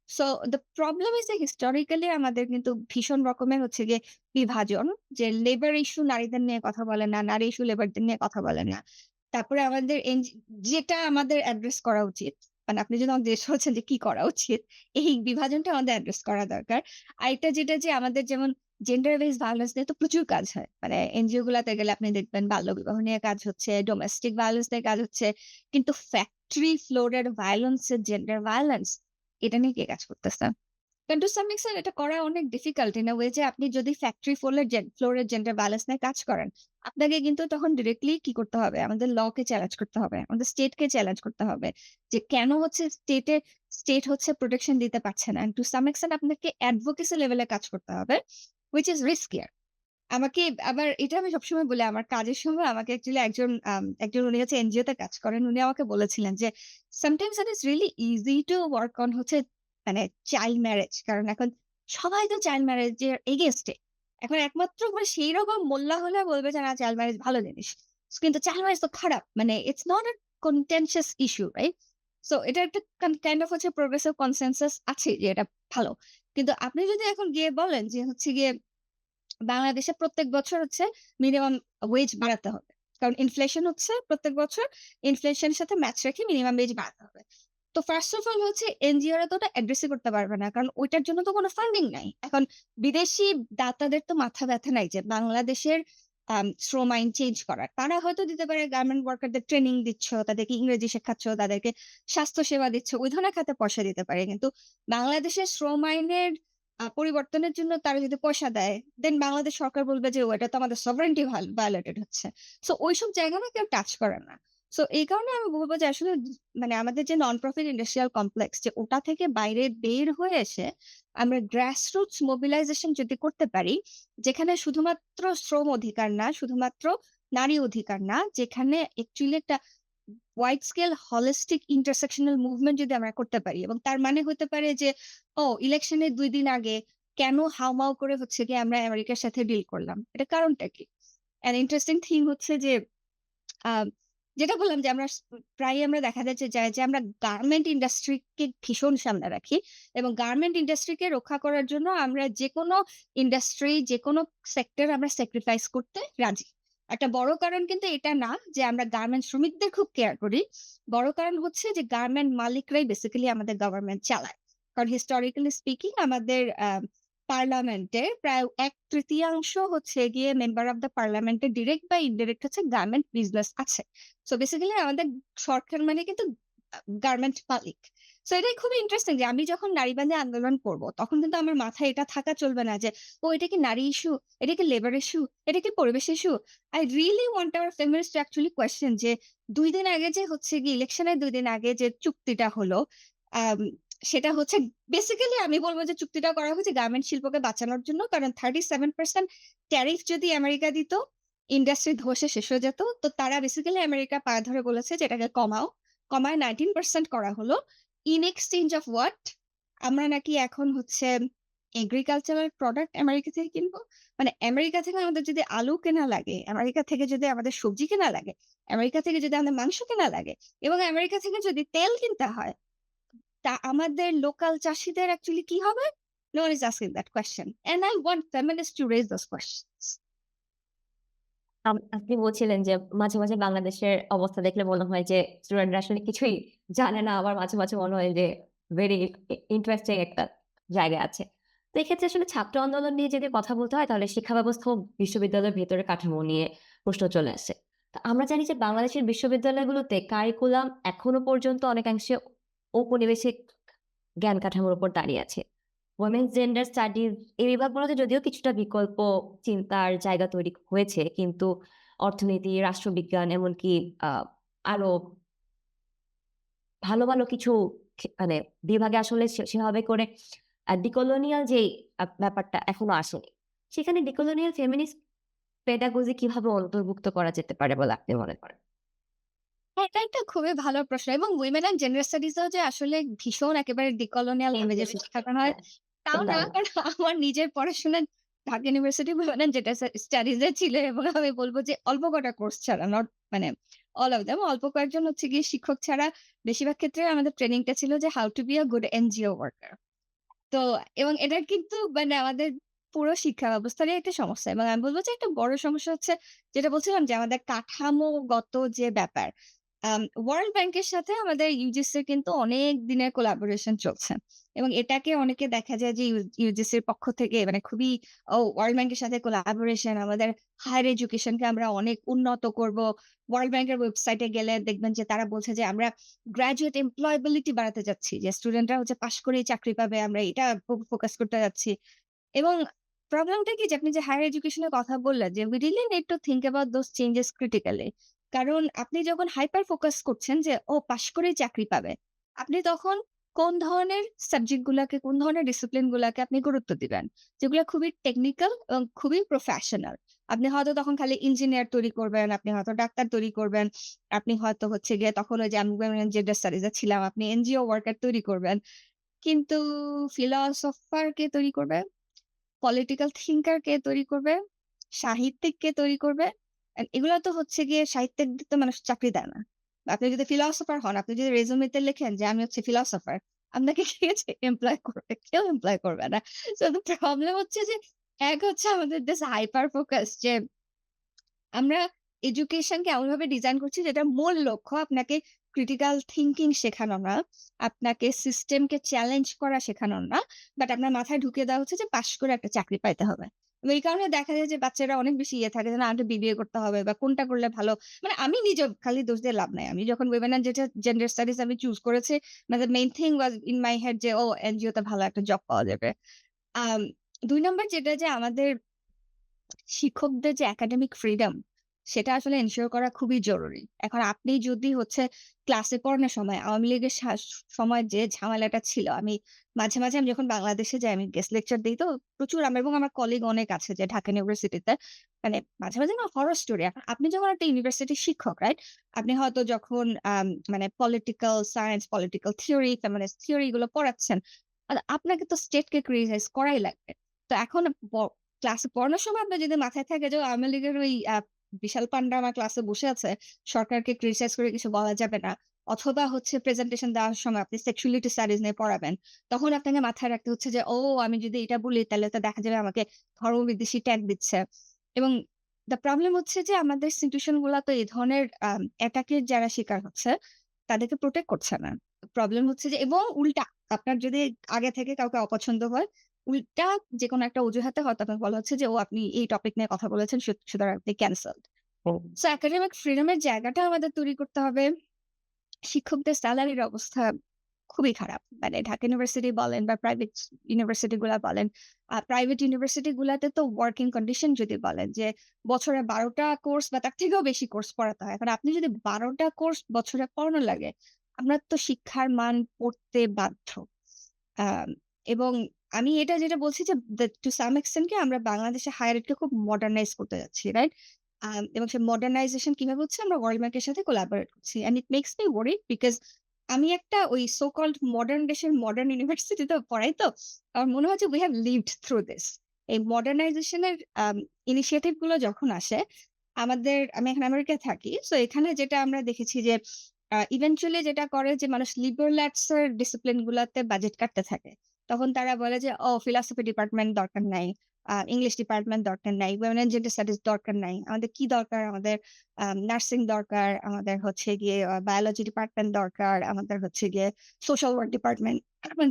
সো দ্যা প্রবলেম ইস যে হিস্টোরিক্যালি আমাদের কিন্তু ভীষণ রকমের হচ্ছে গিয়ে বিভাজন। যে লেবার ইস্যু নারীদের নিয়ে কথা বলে না, নারী ইস্যু লেবারদের নিয়ে কথা বলে না। তারপরে আমাদের যেটা আমাদের অ্যাড্রেস করা উচিত। মানে আপনি যদি আমাকে জিজ্ঞেস করছেন যে কি করা উচিত? এই বিভাজনটা আমাদের অ্যাড্রেস করা দরকার। আরেকটা যেটা যে আমাদের যেমন জেন্ডার বেসড ভায়োলেন্স নিয়ে তো প্রচুর কাজ হয়। মানে এনজিও গুলাতে গেলে আপনি দেখবেন বাল্যবিবাহ নিয়ে কাজ হচ্ছে, ডোমেস্টিক ভায়োলেন্স নিয়ে কাজ হচ্ছে। কিন্তু ফ্যাক্টরি ফ্লোর এর ভায়োলেন্স এর জেন্ডার ভায়োলেন্স এটা নিয়ে কে কাজ করতেছে? কারণ টু সাম এক্সটেন্ট এটা করা অনেক ডিফিকাল্ট ইন আ ওয়ে যে আপনি যদি ফ্যাক্টরি ফ্লোরের জেন্ডার ব্যালেন্স নিয়ে কাজ করেন, আপনাকে কিন্তু তখন ডিরেক্টলি কি করতে হবে? আমাদের ল কে চ্যালেঞ্জ করতে হবে। আমাদের স্টেট কে চ্যালেঞ্জ করতে হবে। যে কেন হচ্ছে স্টেট হচ্ছে প্রোটেকশন দিতে পারছে না। এন্ড টু সাম এক্সটেন্ট আপনাকে অ্যাডভোকেসি লেভেলে কাজ করতে হবে। Which is রিস্কিয়ার। আমাকে আবার এটা আমি সবসময় বলি আমার কাজের সময় আমাকে অ্যাকচুয়ালি একজন উনি হচ্ছে এনজিও তে কাজ করেন। উনি আমাকে বলেছিলেন যে, "sometimes it is really easy to work on হচ্ছে মানে চাইল্ড ম্যারেজ।" কারণ এখন সবাই তো চাইল্ড ম্যারেজ এর এগেইনস্ট এ। এখন একমাত্র মানে সেইরকম মোল্লা হলে বলবে যে, "না চাইল্ড ম্যারেজ ভালো জিনিস।" কিন্তু চাইল্ড ম্যারেজ তো খারাপ। মানে it's not a contentious issue, right? So এটা একটা কাইন্ড অফ হচ্ছে প্রোগ্রেসিভ কনসেনসাস আছে যে এটা ভালো। কিন্তু আপনি যদি এখন গিয়ে বলেন যে হচ্ছে গিয়ে বাংলাদেশে প্রত্যেক বছর হচ্ছে মিনিমাম ওয়েজ বাড়াতে হবে। কারণ ইনফ্লেশন হচ্ছে প্রত্যেক বছর। ইনফ্লেশনের সাথে ম্যাচ রেখে মিনিমাম ওয়েজ বাড়াতে হবে। তো ফার্স্ট অফ অল হচ্ছে এনজিওরা তো ওটা এড্রেসই করতে পারবে না। কারণ ওইটার জন্য তো কোন ফান্ডিং নাই। এখন বিদেশি দাতাদের তো মাথা ব্যাথা নাই যে বাংলাদেশের শ্রম আইন চেঞ্জ করার। তারা হয়তো দিতে পারে গার্মেন্ট ওয়ার্কারদের ট্রেনিং দিচ্ছ, তাদেরকে ইংরেজি শেখাচ্ছ, তাদেরকে স্বাস্থ্যসেবা দিচ্ছ। ওই ধরনের খাতে পয়সা দিতে পারে। কিন্তু বাংলাদেশের শ্রম আইনের পরিবর্তনের জন্য তারা যদি পয়সা দেয়, দেন বাংলাদেশ সরকার বলবে যে, "ও এটা তো আমাদের sovereignty violated হচ্ছে।" সো ওইসব জায়গা না কেউ টাচ করে না। সো এই কারণে আমি বলব যে আসলে মানে আমাদের যে নন প্রফিট ইন্ডাস্ট্রিয়াল কমপ্লেক্স যে ওটা থেকে বাইরে বের হয়ে এসে আমরা গ্রাসরুটস মোবিলাইজেশন যদি করতে পারি, যেখানে শুধুমাত্র শ্রম অধিকার না, শুধুমাত্র নারী অধিকার না, যেখানে অ্যাকচুয়ালি একটা wide scale holistic intersectional movement যদি আমরা করতে পারি এবং তার মানে হতে পারে যে ইলেকশনের ২ দিন আগে কেন হাউমাউ করে হচ্ছে গিয়ে আমরা আমেরিকার সাথে ডিল করলাম। এটার কারণটা কি? অ্যান ইন্টারেস্টিং থিং হচ্ছে যে আ যেটা বললাম যে প্রায়ই আমরা দেখা যাচ্ছে যে আমরা গার্মেন্ট ইন্ডাস্ট্রিকে ভীষণ সামনে রাখি এবং গার্মেন্ট ইন্ডাস্ট্রিকে রক্ষা করার জন্য আমরা যেকোনো ইন্ডাস্ট্রি, যেকোনো সেক্টর আমরা স্যাক্রিফাইস করতে রাজি। একটা বড় কারণ কিন্তু এটা না যে আমরা গার্মেন্ট শ্রমিকদের খুব কেয়ার করি। বড় কারণ হচ্ছে যে গার্মেন্ট মালিকরাই বেসিক্যালি আমাদের গভর্নমেন্ট চালায়। কারণ হিস্টোরিক্যালি স্পিকিং আমাদের পার্লামেন্টে প্রায় ১/৩ হচ্ছে গিয়ে মেম্বার অফ দ্যা পার্লামেন্টের ডিরেক্ট বা ইনডিরেক্ট হচ্ছে গার্মেন্ট বিজনেস আছে। সো বেসিক্যালি আমাদের সরকার মানে কিন্তু গার্মেন্ট মালিক। সো এটাই খুবই ইন্টারেস্টিং যে আমি যখন নারীবাদী আন্দোলন করব, তখন কিন্তু আমার মাথায় এটা থাকা চলবে না যে, এটা কি নারী ইস্যু? এটা কি লেবার ইস্যু? এটা কি পরিবেশ issue? I really want our feminists to actually question যে ২ দিন আগে যে হচ্ছে গিয়ে ইলেকশনের ২ দিন আগে যে চুক্তিটা হলো, আম সেটা হচ্ছে বেসিক্যালি আমি বলব যে চুক্তিটা করা হয়েছে গার্মেন্ট শিল্পকে বাঁচানোর জন্য। কারণ 37% ট্যারিফ যদি আমেরিকা দিত, ইন্ডাস্ট্রি ধসে শেষ হয়ে যেত। তো তারা বেসিক্যালি আমেরিকার পায়ে ধরে বলেছে যে এটাকে কমাও। কমায় 19% করা হলো। In exchange of what? আমরা নাকি এখন হচ্ছে এগ্রিকালচারাল প্রোডাক্ট আমেরিকা থেকে কিনবো? মানে আমেরিকা থেকে আমাদের যদি আলু কেনা লাগে, আমেরিকা থেকে যদি আমাদের সবজি কেনা লাগে, আমেরিকা থেকে যদি আমাদের মাংস কেনা লাগে এবং আমেরিকা থেকে যদি তেল কিনতে হয়, তা আমাদের লোকাল চাষীদের অ্যাকচুয়ালি কি হবে? No one is asking that question. And I want feminists to raise those questions. আপনি বলছিলেন যে মাঝে, মাঝে বাংলাদেশের অবস্থা দেখলে মনে হয় যে স্টুডেন্টরা আসলে কিছুই জানে না। আবার মাঝে, মাঝে মনে হয় যে ভেরি ইন্টারেস্টিং একটা জায়গায় আছে। তো এক্ষেত্রে আসলে ছাত্র আন্দোলন নিয়ে যদি কথা বলতে হয় তাহলে শিক্ষা ব্যবস্থা ও বিশ্ববিদ্যালয়ের ভেতরে কাঠামো নিয়ে প্রশ্ন চলে আসে। তো আমরা জানি যে বাংলাদেশের বিশ্ববিদ্যালয়গুলোতে কারিকুলাম এখনো পর্যন্ত অনেকাংশে ঔপনিবেশিক জ্ঞান কাঠামোর উপর দাঁড়িয়ে আছে। ওমেন্স জেন্ডার স্টাডিজ এই বিভাগগুলোতে যদিও কিছুটা বিকল্প চিন্তার জায়গা তৈরি হয়েছে, কিন্তু অর্থনীতি, রাষ্ট্রবিজ্ঞান এমনকি আ আরো ভালো, ভালো কিছু মানে বিভাগে আসলে সেভাবে করে ডিকোলোনিয়াল যেই ব্যাপারটা এখনো আসেনি। সেখানে ডিকোলোনিয়াল ফেমিনিস্ট পেডাগজি কিভাবে অন্তর্ভুক্ত করা যেতে পারে বলে আপনি মনে করেন? হ্যাঁ, এটা একটা খুবই ভালো প্রশ্ন এবং উইমেন অ্যান্ড জেন্ডার স্টাডিজ এও যে আসলে ভীষণ একেবারে ডিকলোনিয়াল ইমেজেস শেখানো হয়, হ্যাঁ, তাও না। দারুণ। কারণ আমার নিজের পড়াশোনা Dhaka university women and gender studies এ ছিল এবং আমি বলব যে অল্প কটা কোর্স ছাড়া, নট মানে অল অফ দেম, অল্প কয়েকজন হচ্ছে গিয়ে শিক্ষক ছাড়া বেশিরভাগ ক্ষেত্রে আমাদের ট্রেনিংটা ছিল যে how to be a good NGO worker. তো এবং এটা কিন্তু মানে আমাদের পুরো শিক্ষা ব্যবস্থারই একটা সমস্যা এবং আমি বলব যে একটা বড় সমস্যা হচ্ছে যেটা বলছিলাম যে আমাদের কাঠামোগত যে ব্যাপার। ওয়ার্ল্ড ব্যাংকের সাথে আমাদের ইউজিসির কিন্তু অনেক দিনের কোলাবোরেশন চলছে। এবং এটাকে অনেকে দেখা যায় যে ইউজিসির পক্ষ থেকে মানে খুবই ওয়ার্ল্ড ব্যাংকের সাথে কোলাবোরেশন আমাদের হায়ার এডুকেশনকে আমরা অনেক উন্নত করব। ওয়ার্ল্ড ব্যাংকের ওয়েবসাইটে গেলে দেখবেন যে তারা বলছে যে আমরা গ্র্যাজুয়েট এমপ্লয়াবিলিটি বাড়াতে যাচ্ছি। যে স্টুডেন্টরা হচ্ছে পাশ করেই চাকরি পাবে। আমরা এটা ফোকাস করতে যাচ্ছি। এবং প্রবলেমটা কি যে আপনি যে হায়ার এডুকেশন এর কথা বললেন যে we really need to think about those changes critically. কারণ আপনি যখন হাইপার ফোকাস করছেন যে ও পাশ করেই চাকরি পাবে। আপনি তখন কোন ধরনের সাবজেক্ট গুলাকে, কোন ধরনের ডিসিপ্লিন গুলাকে আপনি গুরুত্ব দিবেন? যেগুলা খুবই টেকনিক্যাল এবং খুবই প্রফেশনাল। আপনি হয়তো তখন খালি ইঞ্জিনিয়ার তৈরি করবেন, আপনি হয়তো ডাক্তার তৈরি করবেন, আপনি হয়তো হচ্ছে গিয়ে তখন ওই যে আমি জেন্ডার স্টাডিজ এ ছিলাম, আপনি এনজিও ওয়ার্কার তৈরি করবেন। কিন্তু ফিলসফার কে তৈরি করবে? পলিটিক্যাল থিংকার কে তৈরি করবে? সাহিত্যিক কে তৈরি করবে? এগুলা তো হচ্ছে গিয়ে সাহিত্যিকদের তো মানুষ চাকরি দেয় না। আপনি যদি ফিলসোফার হন, আপনি যদি রেজুমেতে লেখেন যে আমি হচ্ছে ফিলসোফার, আপনাকে কে এমপ্লয় করবে? কেউ এমপ্লয় করবে না। সো দ্যা প্রবলেম হচ্ছে যে এক হচ্ছে আমাদের দিস হাইপার ফোকাস যে আমরা এডুকেশনকে এমনভাবে ডিজাইন করছি যেটার মূল লক্ষ্য আপনাকে ক্রিটিক্যাল থিংকিং শেখানো না, আপনাকে সিস্টেমকে চ্যালেঞ্জ করা শেখানো না। বাট আপনার মাথায় ঢুকিয়ে দেওয়া হচ্ছে যে পাস করে একটা চাকরি পাইতে হবে। এবং এই কারণে দেখা যায় যে বাচ্চারা অনেক বেশি ইয়ে থাকে যে না আমাকে বিবিএ করতে হবে বা কোনটা করলে ভালো। মানে আমি নিজেও খালি দোষ দিয়ে লাভ নাই। আমি যখন women and gender studies আমি চুজ করেছি, মানে main thing was in my head যে ও এনজিও তে ভালো একটা জব পাওয়া যাবে। আম ২ নাম্বার যেটা যে আমাদের শিক্ষকদের যে একাডেমিক ফ্রিডম, সেটা আসলে এনশিওর করা খুবই জরুরি। এখন আপনি যদি হচ্ছে ক্লাসে পড়ানোর সময় আওয়ামী লীগের সময় যে ঝামেলাটা ছিল, আমি মাঝে, মাঝে আমি যখন বাংলাদেশে যাই আমি গেস্ট লেকচার দেই তো প্রচুর এবং আমার কলিগ অনেক আছে যে ঢাকা ইউনিভার্সিটিতে। মানে মাঝে, মাঝে না হরর স্টোরি। এখন আপনি যখন একটা ইউনিভার্সিটির শিক্ষক, রাইট? আপনি হয়তো যখন মানে political science, political theory, feminist theory এগুলো পড়াচ্ছেন। আপনাকে তো স্টেটকে ক্রিটিসাইজ করাই লাগবে। তো এখন ক্লাসে পড়ানোর সময় আপনার যদি মাথায় থাকে যে আওয়ামী লীগের ওই বিশাল পান্ডা আমার ক্লাসে বসে আছে, সরকারকে ক্রিটিসাইজ করে কিছু বলা যাবে না। অথবা হচ্ছে প্রেজেন্টেশন দেওয়ার সময় আপনি সেক্সুয়ালিটি স্টাডিজ নিয়ে পড়াবেন। তখন আপনাকে মাথায় রাখতে হচ্ছে যে, ও আমি যদি এটা বলি তাহলে তো দেখা যাবে আমাকে ধর্মবিদ্বেষী ট্যাগ দিচ্ছে। এবং দ্যা প্রবলেম হচ্ছে যে আমাদের ইনস্টিটিউশন গুলা তো এই ধরনের অ্যাটাক এর যারা শিকার হচ্ছে, তাদেরকে প্রোটেক্ট করছে না। প্রবলেম হচ্ছে যে এবং উল্টা আপনার যদি আগে থেকে কাউকে অপছন্দ হয়, উল্টা যেকোনো একটা অজুহাতে হয়তো আপনাকে বলা হচ্ছে যে, "ও আপনি এই টপিক নিয়ে কথা বলেছেন সুতরাং আপনি ক্যানসেলড।" হুম। সো একাডেমিক ফ্রিডম এর জায়গাটা আমাদের তৈরি করতে হবে। শিক্ষকদের সেলারির অবস্থা খুবই খারাপ। মানে ঢাকা ইউনিভার্সিটি বলেন বা প্রাইভেট ইউনিভার্সিটি গুলা বলেন। প্রাইভেট ইউনিভার্সিটি গুলাতে তো ওয়ার্কিং কন্ডিশন যদি বলেন যে বছরে ১২ টা কোর্স বা তার থেকেও বেশি কোর্স পড়াতে হয়। এখন আপনি যদি ১২ টা কোর্স বছরে পড়ানো লাগে, আপনার তো শিক্ষার মান পড়তে বাধ্য। আম এবং আমি এটা যেটা বলছি যে টু সাম এক্সটেন্ট কি আমরা বাংলাদেশে হায়ার এড কে খুব মডার্নাইজ করতে যাচ্ছি, রাইট? এবং সেই মডার্নাইজেশন কিভাবে হচ্ছে আমরা ওয়ার্ল্ড ব্যাংকের সাথে কোলাবোরেট করছি। And it makes me worried because আমি একটা ওই সো কল্ড মডার্ন দেশের মডার্ন ইউনিভার্সিটিতে পড়াই তো। আমার মনে হচ্ছে we have lived through this. এই মডার্নাইজেশন এর ইনিশিয়েটিভ গুলো যখন আসে, আমি এখন আমেরিকায় থাকি। সো এখানে যেটা আমরা দেখেছি যে ইভেনচুয়ালি যেটা করে যে মানুষ লিবারাল আর্টস এর ডিসিপ্লিন গুলাতে বাজেট কাটতে থাকে। তখন তারা বলে যে, ফিলসফি ডিপার্টমেন্ট দরকার নাই। ইংলিশ ডিপার্টমেন্ট দরকার নাই। ওমেন এন্ড জেন্ডার স্টাডিজ দরকার নাই। আমাদের কি দরকার? আমাদের নার্সিং দরকার, আমাদের হচ্ছে গিয়ে বায়োলজি ডিপার্টমেন্ট দরকার, আমাদের হচ্ছে গিয়ে সোশ্যাল ওয়ার্ক ডিপার্টমেন্ট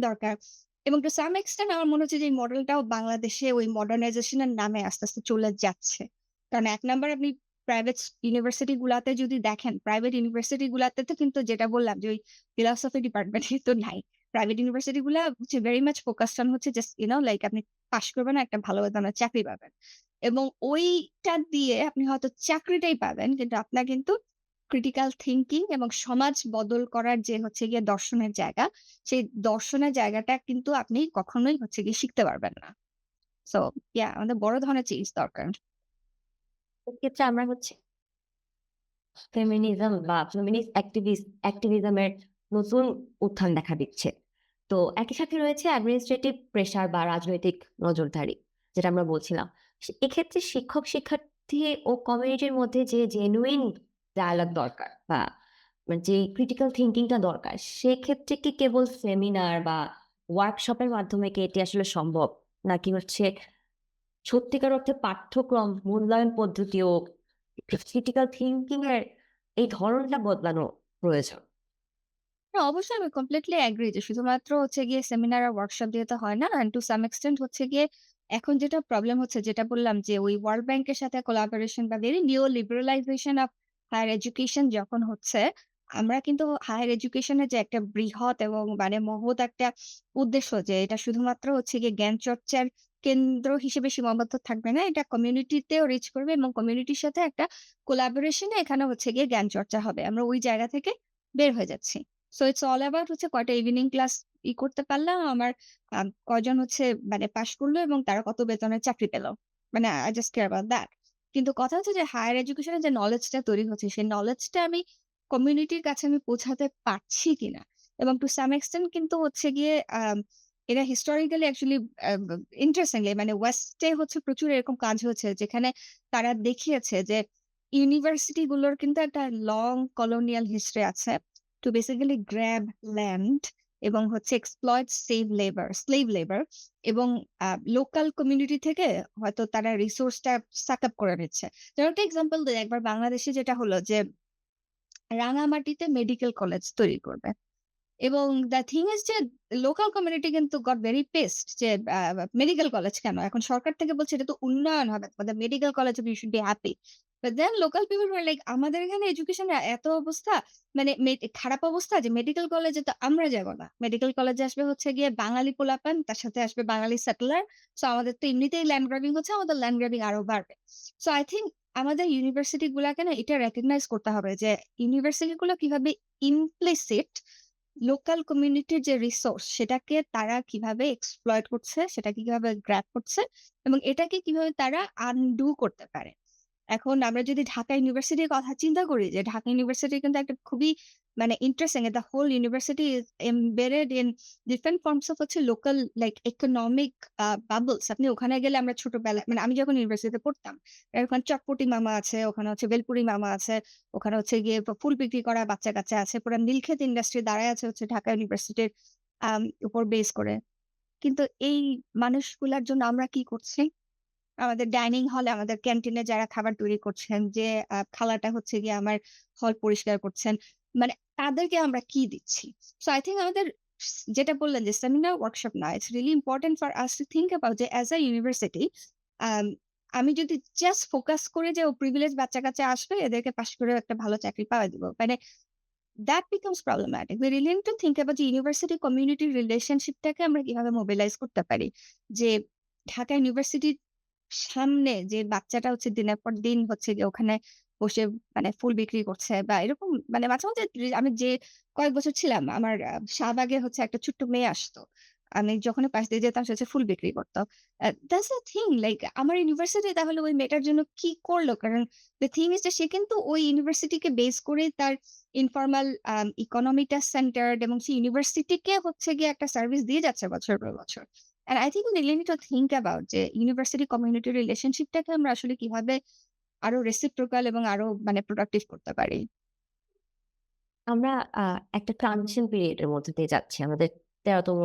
দরকার। এবং টু সাম এক্সটেন্ট আমার মনে হচ্ছে যে এই মডেলটাও বাংলাদেশে ওই মডার্নাইজেশন এর নামে আস্তে, আস্তে চলে যাচ্ছে। কারণ ১ নাম্বার আপনি প্রাইভেট ইউনিভার্সিটি গুলাতে যদি দেখেন, প্রাইভেট ইউনিভার্সিটি গুলাতে তো কিন্তু যেটা বললাম যে ওই ফিলসফি ডিপার্টমেন্ট কিন্তু নাই। প্রাইভেট ইউনিভার্সিটি গুলা হচ্ছে ভেরি মাচ ফোকাসড অন হচ্ছে জাস্ট লাইক আপনি পাস করবেন একটা ভালো বেতনের চাকরি পাবেন। এবং ওইটা দিয়ে আপনি হয়তো চাকরিটাই পাবেন। কিন্তু আপনার কিন্তু ক্রিটিক্যাল থিংকিং এবং সমাজ বদল করার যে হচ্ছে গিয়ে দর্শনের জায়গা, সেই দর্শনের জায়গাটা কিন্তু আপনি কখনোই হচ্ছে গিয়ে শিখতে পারবেন না। সো আমাদের বড় ধরনের চেঞ্জ দরকার। এক্ষেত্রে আমরা হচ্ছে ফেমিনিজম বা ফেমিনিস্ট অ্যাক্টিভিজম এর নতুন উত্থান দেখা দিচ্ছে। তো একই সাথে রয়েছে অ্যাডমিনিস্ট্রেটিভ প্রেশার বা রাজনৈতিক নজরদারি, যেটা আমরা বলছিলাম। এক্ষেত্রে শিক্ষক-শিক্ষার্থী ও কমিউনিটির মধ্যে যে জেনুইন ডায়ালগ দরকার বা মানে যে ক্রিটিক্যাল থিংকিংটা দরকার, সেক্ষেত্রে কি কেবল সেমিনার বা ওয়ার্কশপের মাধ্যমে কি এটি আসলে সম্ভব? নাকি হচ্ছে সত্যিকার অর্থে পাঠ্যক্রম, মূল্যায়ন পদ্ধতি ও ক্রিটিক্যাল থিংকিং এর এই ধরনটা বদলানো প্রয়োজন? না, অবশ্যই আমি কমপ্লিটলি এগ্রি যে শুধুমাত্র হচ্ছে গিয়ে সেমিনার আর ওয়ার্কশপ দিয়ে তো হয় না। অ্যান্ড টু সাম এক্সটেন্ট হচ্ছে গিয়ে এখন যেটা প্রবলেম হচ্ছে যেটা বললাম যে ওই ওয়ার্ল্ড ব্যাংকের সাথে কোলাবোরেশন বা ভেরি নিও লিবারালাইজেশন অফ হায়ার এডুকেশন যখন হচ্ছে, আমরা কিন্তু হায়ার এডুকেশন এর যে একটা বৃহৎ এবং মানে মহৎ একটা উদ্দেশ্য যে এটা শুধুমাত্র হচ্ছে গিয়ে জ্ঞান চর্চার কেন্দ্র হিসেবে সীমাবদ্ধ থাকবে না। এটা কমিউনিটিতেও রিচ করবে এবং কমিউনিটির সাথে একটা কোলাবোরেশন এ এখানে হচ্ছে গিয়ে জ্ঞান চর্চা হবে। আমরা ওই জায়গা থেকে বের হয়ে যাচ্ছি। সো ইটস অল অ্যাবাউট হচ্ছে কয়টা ইভনিং ক্লাস করতে পারলাম। আমার কয়জন হচ্ছে মানে পাস করলো এবং তারা কত বেতনের চাকরি পেল। মানে I just care about that. কিন্তু কথা হচ্ছে যে হায়ার এডুকেশন এর যে নলেজটা তৈরি হচ্ছে, সেই নলেজটা আমি কমিউনিটির কাছে আমি পৌঁছাতে পারছি কিনা? এবং টু সাম এক্সটেন্ট কিন্তু হচ্ছে গিয়ে এটা হিস্টোরিক্যালি অ্যাকচুয়ালি আ ব ইন্টারেস্টিংলি মানে ওয়েস্টে হচ্ছে প্রচুর এরকম কাজ হয়েছে যেখানে তারা দেখিয়েছে যে ইউনিভার্সিটি গুলোর কিন্তু একটা লং কলোনিয়াল হিস্ট্রি আছে। to basically grab land এবং হচ্ছে exploit slave labor এবং লোকাল কমিউনিটি থেকে হয়তো তারা রিসোর্সটা suck up করে নিচ্ছে। যেমন একটা এক্সাম্পল দেই, একবার বাংলাদেশে যেটা হলো যে রাঙামাটিতে মেডিকেল কলেজ তৈরি করবে। এবং দ্যা থিং ইস যে লোকাল কমিউনিটি কিন্তু গট ভেরি পেস্ট যে মেডিকেল কলেজ কেন? এখন সরকার থেকে বলছে এটা তো উন্নয়ন হবে। তোমাদের মেডিকেল কলেজ হবে, you should be happy. But then local people were like আমাদের এখানে এডুকেশন এর এত অবস্থা মানে খারাপ অবস্থা যে মেডিকেল কলেজে তো আমরা যাব না। মেডিকেল কলেজে আসবে হচ্ছে গিয়ে বাঙালি পোলাপান, তার সাথে আসবে বাঙালি সেটেলার। সো আমাদের তো এমনিতেই ল্যান্ড গ্র্যাবিং হচ্ছে, আমাদের ল্যান্ড গ্র্যাবিং আরো বাড়বে। সো আই থিংক আমাদের ইউনিভার্সিটি গুলাকে না এটা রেকগনাইজ করতে হবে যে ইউনিভার্সিটি গুলো কিভাবে ইমপ্লিসিট লোকাল কমিউনিটির যে রিসোর্স সেটাকে তারা কিভাবে এক্সপ্লয়েট করছে, সেটাকে কিভাবে গ্র্যাব করছে এবং এটাকে কিভাবে তারা আনডু করতে পারে। এখন আমরা যদি ঢাকা ইউনিভার্সিটির কথা চিন্তা করি যে ঢাকা ইউনিভার্সিটি কিন্তু একটা খুবই মানে interesting, the whole university is embedded in different forms of হচ্ছে লোকাল লাইক ইকোনমিক বাবলস। আপনি ওখানে গেলে আমরা ছোটবেলায় মানে আমি যখন ইউনিভার্সিটিতে পড়তাম, ওখানে চটপটি মামা আছে, ওখানে হচ্ছে ভেলপুরি মামা আছে, ওখানে হচ্ছে গিয়ে ফুল বিক্রি করা বাচ্চা-কাচ্চা আছে। পুরা নীলক্ষেত ইন্ডাস্ট্রি দাঁড়ায় আছে হচ্ছে ঢাকা ইউনিভার্সিটির উপর বেস করে। কিন্তু এই মানুষগুলার জন্য আমরা কি করছি? আমাদের ডাইনিং হলে আমাদের ক্যান্টিনে যারা খাবার তৈরি করছেন, যে খালাটা হচ্ছে গিয়ে আমার হল পরিষ্কার করছেন। মানে তাদেরকে আমরা কি দিচ্ছি? সো আই থিংক আমাদের যেটা বললেন যে সেমিনার ওয়ার্কশপ না, it's really important for us to think about যে এস আ ইউনিভার্সিটি আম আমি যদি জাস্ট ফোকাস করে যে ও প্রিভিলেজ বাচ্চা-কাচ্চা আসবে এদেরকে পাস করে একটা ভালো চাকরি পাওয়া দিব। মানে that becomes problematic. We really need to think about the university community relationship টাকে আমরা কিভাবে মোবিলাইজ করতে পারি। যে ঢাকা ইউনিভার্সিটির সামনে যে বাচ্চাটা হচ্ছে দিনের পর দিন হচ্ছে গিয়ে ওখানে বসে মানে ফুল বিক্রি করছে বা এরকম মানে মাঝে, মাঝে আমি যে কয়েক বছর ছিলাম আমার শাহবাগে হচ্ছে একটা ছোট্ট মেয়ে আসতো। আমি যখনই পাশ দিয়ে যেতাম সে হচ্ছে ফুল বিক্রি করত। দ্যাটস দ্য থিং লাইক আমার ইউনিভার্সিটি তাহলে ওই মেয়েটার জন্য কি করলো? কারণ দ্য থিং ইস যে সে কিন্তু ওই ইউনিভার্সিটিকে বেস করেই তার ইনফরমাল ইকোনমিটা সেন্টারড এবং সেই ইউনিভার্সিটিকে হচ্ছে গিয়ে একটা সার্ভিস দিয়ে যাচ্ছে বছর পর বছর। And I think we really need to think about যে ইউনিভার্সিটি কমিউনিটি রিলেশনশিপটাকে আমরা আসলে কিভাবে আরো রেসিপ্রোকাল এবং আরো মানে প্রোডাক্টিভ করতে পারি। আমরা আ একটা ট্রানজিশন পিরিয়ড এর মধ্যে দিয়ে যাচ্ছি। আমাদের ১৩তম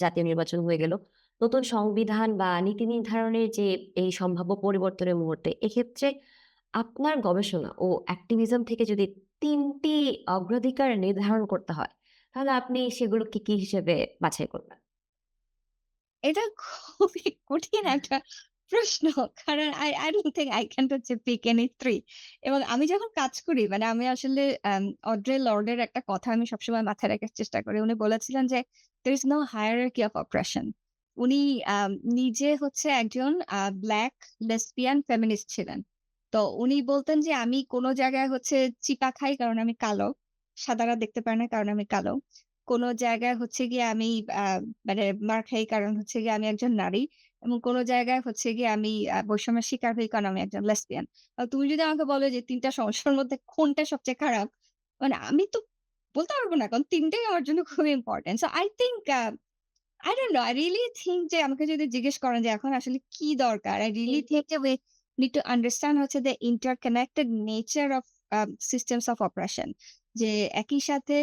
জাতীয় নির্বাচন হয়ে গেল। নতুন সংবিধান বা নীতি নির্ধারণের যে এই সম্ভাব্য পরিবর্তনের মুহূর্তে, এক্ষেত্রে আপনার গবেষণা ও অ্যাক্টিভিজম থেকে যদি ৩ টি অগ্রাধিকার নির্ধারণ করতে হয়, তাহলে আপনি সেগুলো কি হিসেবে বাছাই করবেন? এটা খুবই কঠিন একটা প্রশ্ন। কারণ I don't think I can হচ্ছে pick any 3 এবং আমি যখন কাজ করি মানে আমি আসলে অড্রে লর্ডের একটা কথা আমি সবসময় মাথায় রাখার চেষ্টা করি। উনি বলেছিলেন যে, "There is no hierarchy of oppression." উনি নিজে হচ্ছে একজন ব্লাক লেসবিয়ান ফেমিনিস্ট ছিলেন। তো উনি বলতেন যে, "আমি কোন জায়গায় হচ্ছে চিপা খাই কারণ আমি কালো। সাদারা দেখতে পারে না কারণ আমি কালো। কোন জায়গায় হচ্ছে গিয়ে আমি আ মানে মার খাই কারণ হচ্ছে গিয়ে আমি একজন নারী এবং কোন জায়গায় হচ্ছে গিয়ে আমি বৈষম্যের শিকার হই কারণ আমি একজন লেসবিয়ান। তুমি যদি আমাকে বলো যে ৩ টা সমস্যার মধ্যে কোনটা সবচেয়ে খারাপ? মানে আমি তো বলতে পারব না। কারণ ৩ টাই আমার জন্য খুবই important. So I think I don't know. I really think যে আমাকে যদি জিজ্ঞেস করেন যে এখন আসলে কি দরকার? I really think যে we need to understand হচ্ছে the interconnected nature of systems of oppression. যে একই সাথে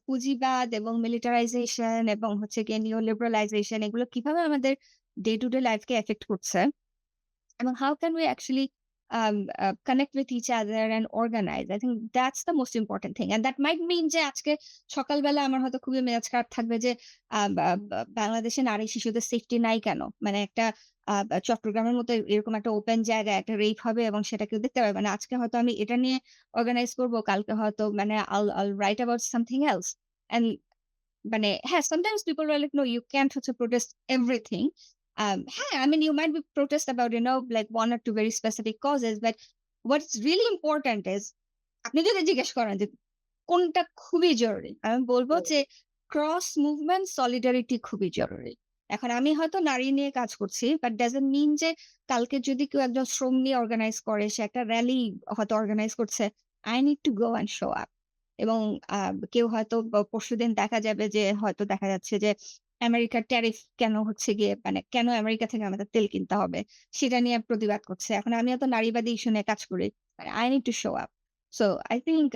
পুঁজিবাদ এবং মিলিটারাইজেশন এবং হচ্ছে গিয়ে নিওলিবারালাইজেশন এগুলো কিভাবে আমাদের day to day life K effect করছে। এবং how can we actually connect with each other and organize? I think that's the most important thing. And that might mean যে আজকে সকালবেলা আমার হয়তো খুবই মেজাজ খারাপ থাকবে যে বা বাংলাদেশে নারী শিশুদের সেফটি নাই কেন? মানে একটা চট্টগ্রামের মতো এরকম একটা ওপেন জায়গায় একটা রেপ হবে এবং সেটা কেউ দেখতে পারবে না। আজকে হয়তো আমি এটা নিয়ে অর্গানাইজ করব। কালকে হয়তো মানে I'll write about something else. And মানে হ্যাঁ, sometimes people were like, "No, you can't হচ্ছে protest everything." হ্যাঁ, I mean, you might be protest about, like 1 or 2 very specific causes, but what's really important is আপনি যদি জিজ্ঞেস করেন যে কোনটা খুবই জরুরি? আমি বলব যে ক্রস মুভমেন্ট সলিডারিটি খুবই জরুরি। এখন আমি হয়তো নারী নিয়ে কাজ করছি, বাট ডাজন্ট মিন যে কালকে যদি কেউ একজন শ্রম নিয়ে অর্গানাইজ করে, সে একটা র‍্যালি হয়তো অর্গানাইজ করছে, I need to go and show up. এবং আ কেউ হয়তো পরশুদিন দেখা যাবে যে হয়তো দেখা যাচ্ছে যে আমেরিকার ট্যারিফ কেন হচ্ছে গিয়ে মানে কেন আমেরিকা থেকে আমাদের তেল কিনতে হবে? সেটা নিয়ে প্রতিবাদ করছে। এখন আমিও তো নারীবাদী ইস্যু নিয়ে কাজ করি। I need to show up. So I think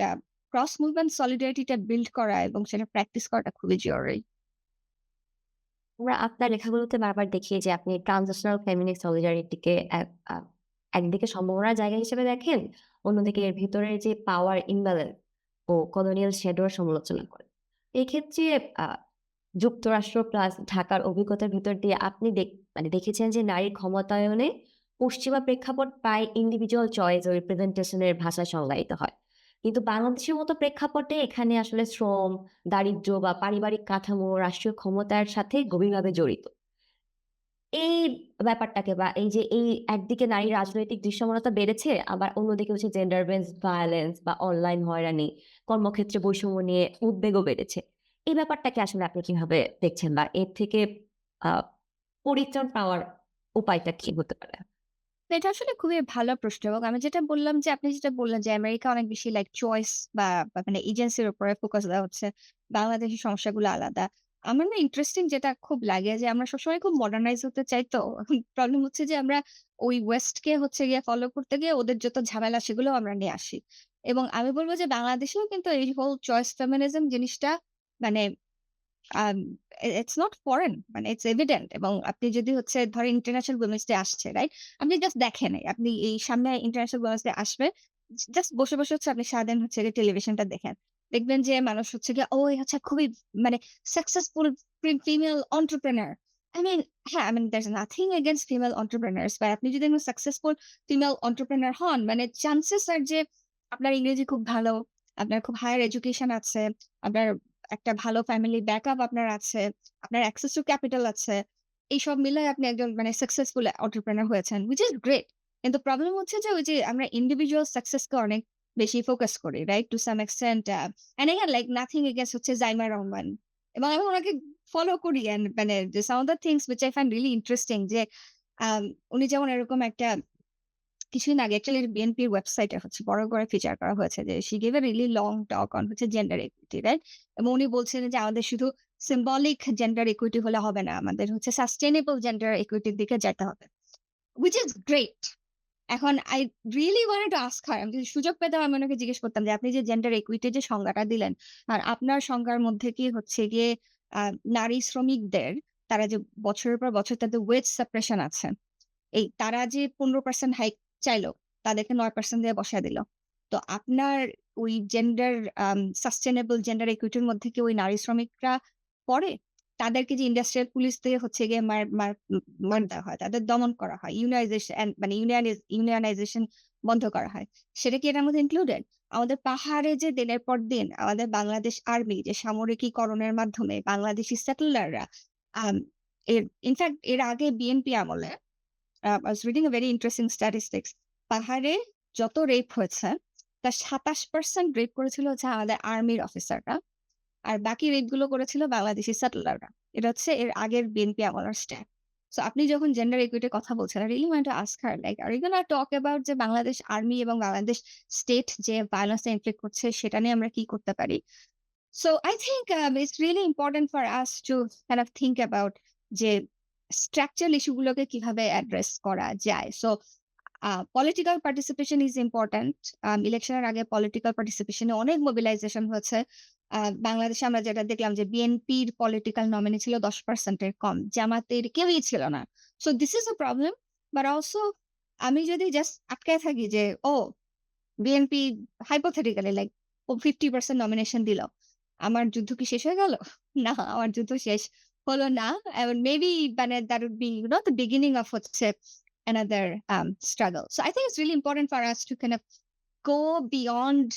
cross movement solidarity টা বিল্ড করা এবং সেটা প্র্যাকটিস করাটা খুবই জরুরি। আমরা আপনার লেখাগুলোতে বারবার দেখি যে আপনি ট্রান্সিশনাল ফেমিনিস্ট সলিডারিটি কে একদিকে সম্ভাবনার জায়গা হিসেবে দেখেন, অন্যদিকে এর ভিতরের যে পাওয়ার ইমব্যালেন্স ও কলোনিয়াল শ্যাডোর সমালোচনা করেন। এক্ষেত্রে আ যুক্তরাষ্ট্র প্লাস ঢাকার অভিজ্ঞতার ভিতর দিয়ে আপনি মানে দেখেছেন যে নারীর ক্ষমতায়নে পশ্চিমা প্রেক্ষাপট প্রায় ইন্ডিভিজুয়াল চয়েস ও রিপ্রেজেন্টেশন এর ভাষায় সংজ্ঞায়িত হয়। কিন্তু বাংলাদেশের মতো প্রেক্ষাপটে এখানে আসলে শ্রম, দারিদ্র্য বা পারিবারিক কাঠামো রাষ্ট্রীয় ক্ষমতার সাথে গভীরভাবে জড়িত। এই ব্যাপারটাকে বা এই যে এই একদিকে নারীর রাজনৈতিক দৃশ্যমানতা বেড়েছে, আবার অন্যদিকে হচ্ছে জেন্ডার বেসড ভায়োলেন্স বা অনলাইন হয়রানি, কর্মক্ষেত্রে বৈষম্য নিয়ে উদ্বেগও বেড়েছে। এই ব্যাপারটাকে আসলে আপনি কিভাবে দেখছেন বা এর থেকে আ পরিত্রাণ পাওয়ার উপায়টা কি হতে পারে? এটা আসলে খুবই ভালো প্রশ্ন এবং আমি যেটা বললাম যে আপনি যেটা বললেন যে আমেরিকা অনেক বেশি লাইক চয়েস বা মানে এজেন্সির উপরে ফোকাস দেওয়া হচ্ছে। বাংলাদেশের সমস্যাগুলো আলাদা। আমার না ইন্টারেস্টিং যেটা খুব লাগে যে আমরা সবসময় খুব মডার্নাইজ হতে চাই তো। প্রবলেম হচ্ছে যে আমরা ওই ওয়েস্ট কে হচ্ছে গিয়ে ফলো করতে গিয়ে ওদের যত ঝামেলা সেগুলোও আমরা নিয়ে আসি। এবং আমি বলব যে বাংলাদেশেও কিন্তু এই হোল চয়েস ফেমিনিজম জিনিসটা মানে আম ইটস নট ফরেন মানে ইটস এভিডেন্ট এবং আপনি যদি হচ্ছে ধরেন ইন্টারন্যাশনাল উইমেনস ডে আসছে, রাইট? আপনি জাস্ট দেখেন আপনি এই সামনে ইন্টারন্যাশনাল উইমেনস ডে আসবে। জাস্ট বসে হচ্ছে আপনি সারাদিন হচ্ছে গিয়ে টেলিভিশনটা দেখেন। দেখবেন যে মানুষ হচ্ছে গিয়ে ও হচ্ছে খুবই মানে successful female entrepreneur. I mean হ্যাঁ, I mean there's nothing against female entrepreneurs but আপনি যদি একজন সাকসেসফুল ফিমেল এন্টারপ্রেনিউর হন মানে চান্সেস আর যে আপনার ইংরেজি খুব ভালো, আপনার খুব হায়ার এডুকেশন আছে, আপনার একটা ভালো ফ্যামিলি ব্যাকআপ আপনার আছে, আপনার অ্যাক্সেস টু ক্যাপিটাল আছে। এইসব মিলায় আপনি একজন মানে সাকসেসফুল এন্টারপ্রেনিউর হয়েছেন, হুইচ ইস গ্রেট। কিন্তু প্রবলেম হচ্ছে যে ওই যে আমরা ইন্ডিভিজুয়াল সাকসেস কে অনেক বেশি ফোকাস করি, right? To some extent and again like nothing against হচ্ছে জাইমা রহমান। এবং আমি উনাকে ফলো করি অ্যান্ড মানে some of the things which I find really interesting যে আম উনি যেমন এরকম একটা কিছুদিন আগে অ্যাকচুয়ালি বিএনপির ওয়েবসাইটে হচ্ছে বড় করে ফিচার করা হয়েছে যে she gave a really long talk on হচ্ছে জেন্ডার ইকুইটি, রাইট? এবং উনি বলছিলেন যে আমাদের শুধু symbolic জেন্ডার ইকুইটি হলে হবে না। আমাদের হচ্ছে সাস্টেইনেবল জেন্ডার ইকুইটির দিকে যেতে হবে। which is great. এখন I really wanted to ask her, আমি যদি সুযোগ পেতাম আমি উনাকে জিজ্ঞেস করতাম যে আপনি যে জেন্ডার ইকুইটি যে সংজ্ঞাটা দিলেন, আর আপনার সংজ্ঞার মধ্যে কি হচ্ছে গিয়ে আ নারী শ্রমিকদের তারা যে বছরের পর বছর তাদের ওয়েজ সেপারেশন আছে। তারা যে 15% হাইক চাইলো, তাদেরকে 9% দিয়ে বসায় দিল। তো আপনার ওই জেন্ডার সাস্টেইনেবল জেন্ডার ইকুইটি এর মধ্যে কি ওই নারী শ্রমিকরা পড়ে? তাদেরকে যে ইন্ডাস্ট্রিয়াল পুলিশ দিয়ে হচ্ছে গিয়ে মার দেওয়া হয়। তাদের দমন করা হয়। মানে ইউনিয়নাইজেশন বন্ধ করা হয়। সেটা কি এটার মধ্যে ইনক্লুডেড? আমাদের পাহাড়ে যে দিনের পর দিন আমাদের বাংলাদেশ আর্মি যে সামরিকীকরণের মাধ্যমে বাংলাদেশি সেটেলাররা আম এর ইনফেক্ট এর আগে বিএনপি আমলে I was reading a very interesting statistics. পাহাড়ে যত রেপ হয়েছে, তার ২৭% রেপ করেছিল হচ্ছে আমাদের আর্মির অফিসাররা। আর বাকি রেপ গুলো করেছিল বাংলাদেশি সেটেলাররা। এটা হচ্ছে এর আগের বিএনপি আমলের স্ট্যাট। সো আপনি যখন জেন্ডার ইকুইটি কথা বলছেন, I really want to ask her like, are you gonna talk about যে বাংলাদেশ আর্মি এবং বাংলাদেশ স্টেট যে ভায়োলেন্স টা ইনফ্লিক্ট করছে সেটা নিয়ে আমরা কি করতে পারি? So I think it's really important for us to kind of think about যে structural ইস্যু গুলোকে কিভাবে অ্যাড্রেস করা যায়। So political participation is important. ইলেকশনের আগে পলিটিক্যাল পার্টিসিপেশন এ অনেক মোবিলাইজেশন হয়েছে। বাংলাদেশে আমরা যেটা দেখলাম যে বিএনপির পলিটিক্যাল নমিনি ছিল 10% এর কম। জামাতের কেউই ছিল না। So this is a problem. But also আমি যদি জাস্ট আটকায় থাকি যে বিএনপি hypothetically লাইক ও 50% নমিনেশন দিল। আমার যুদ্ধ কি শেষ হয়ে গেল? না, আমার যুদ্ধ শেষ হলো না। And maybe মানে that would be the beginning of হচ্ছে another struggle. So I think it's really important for us to kind of go beyond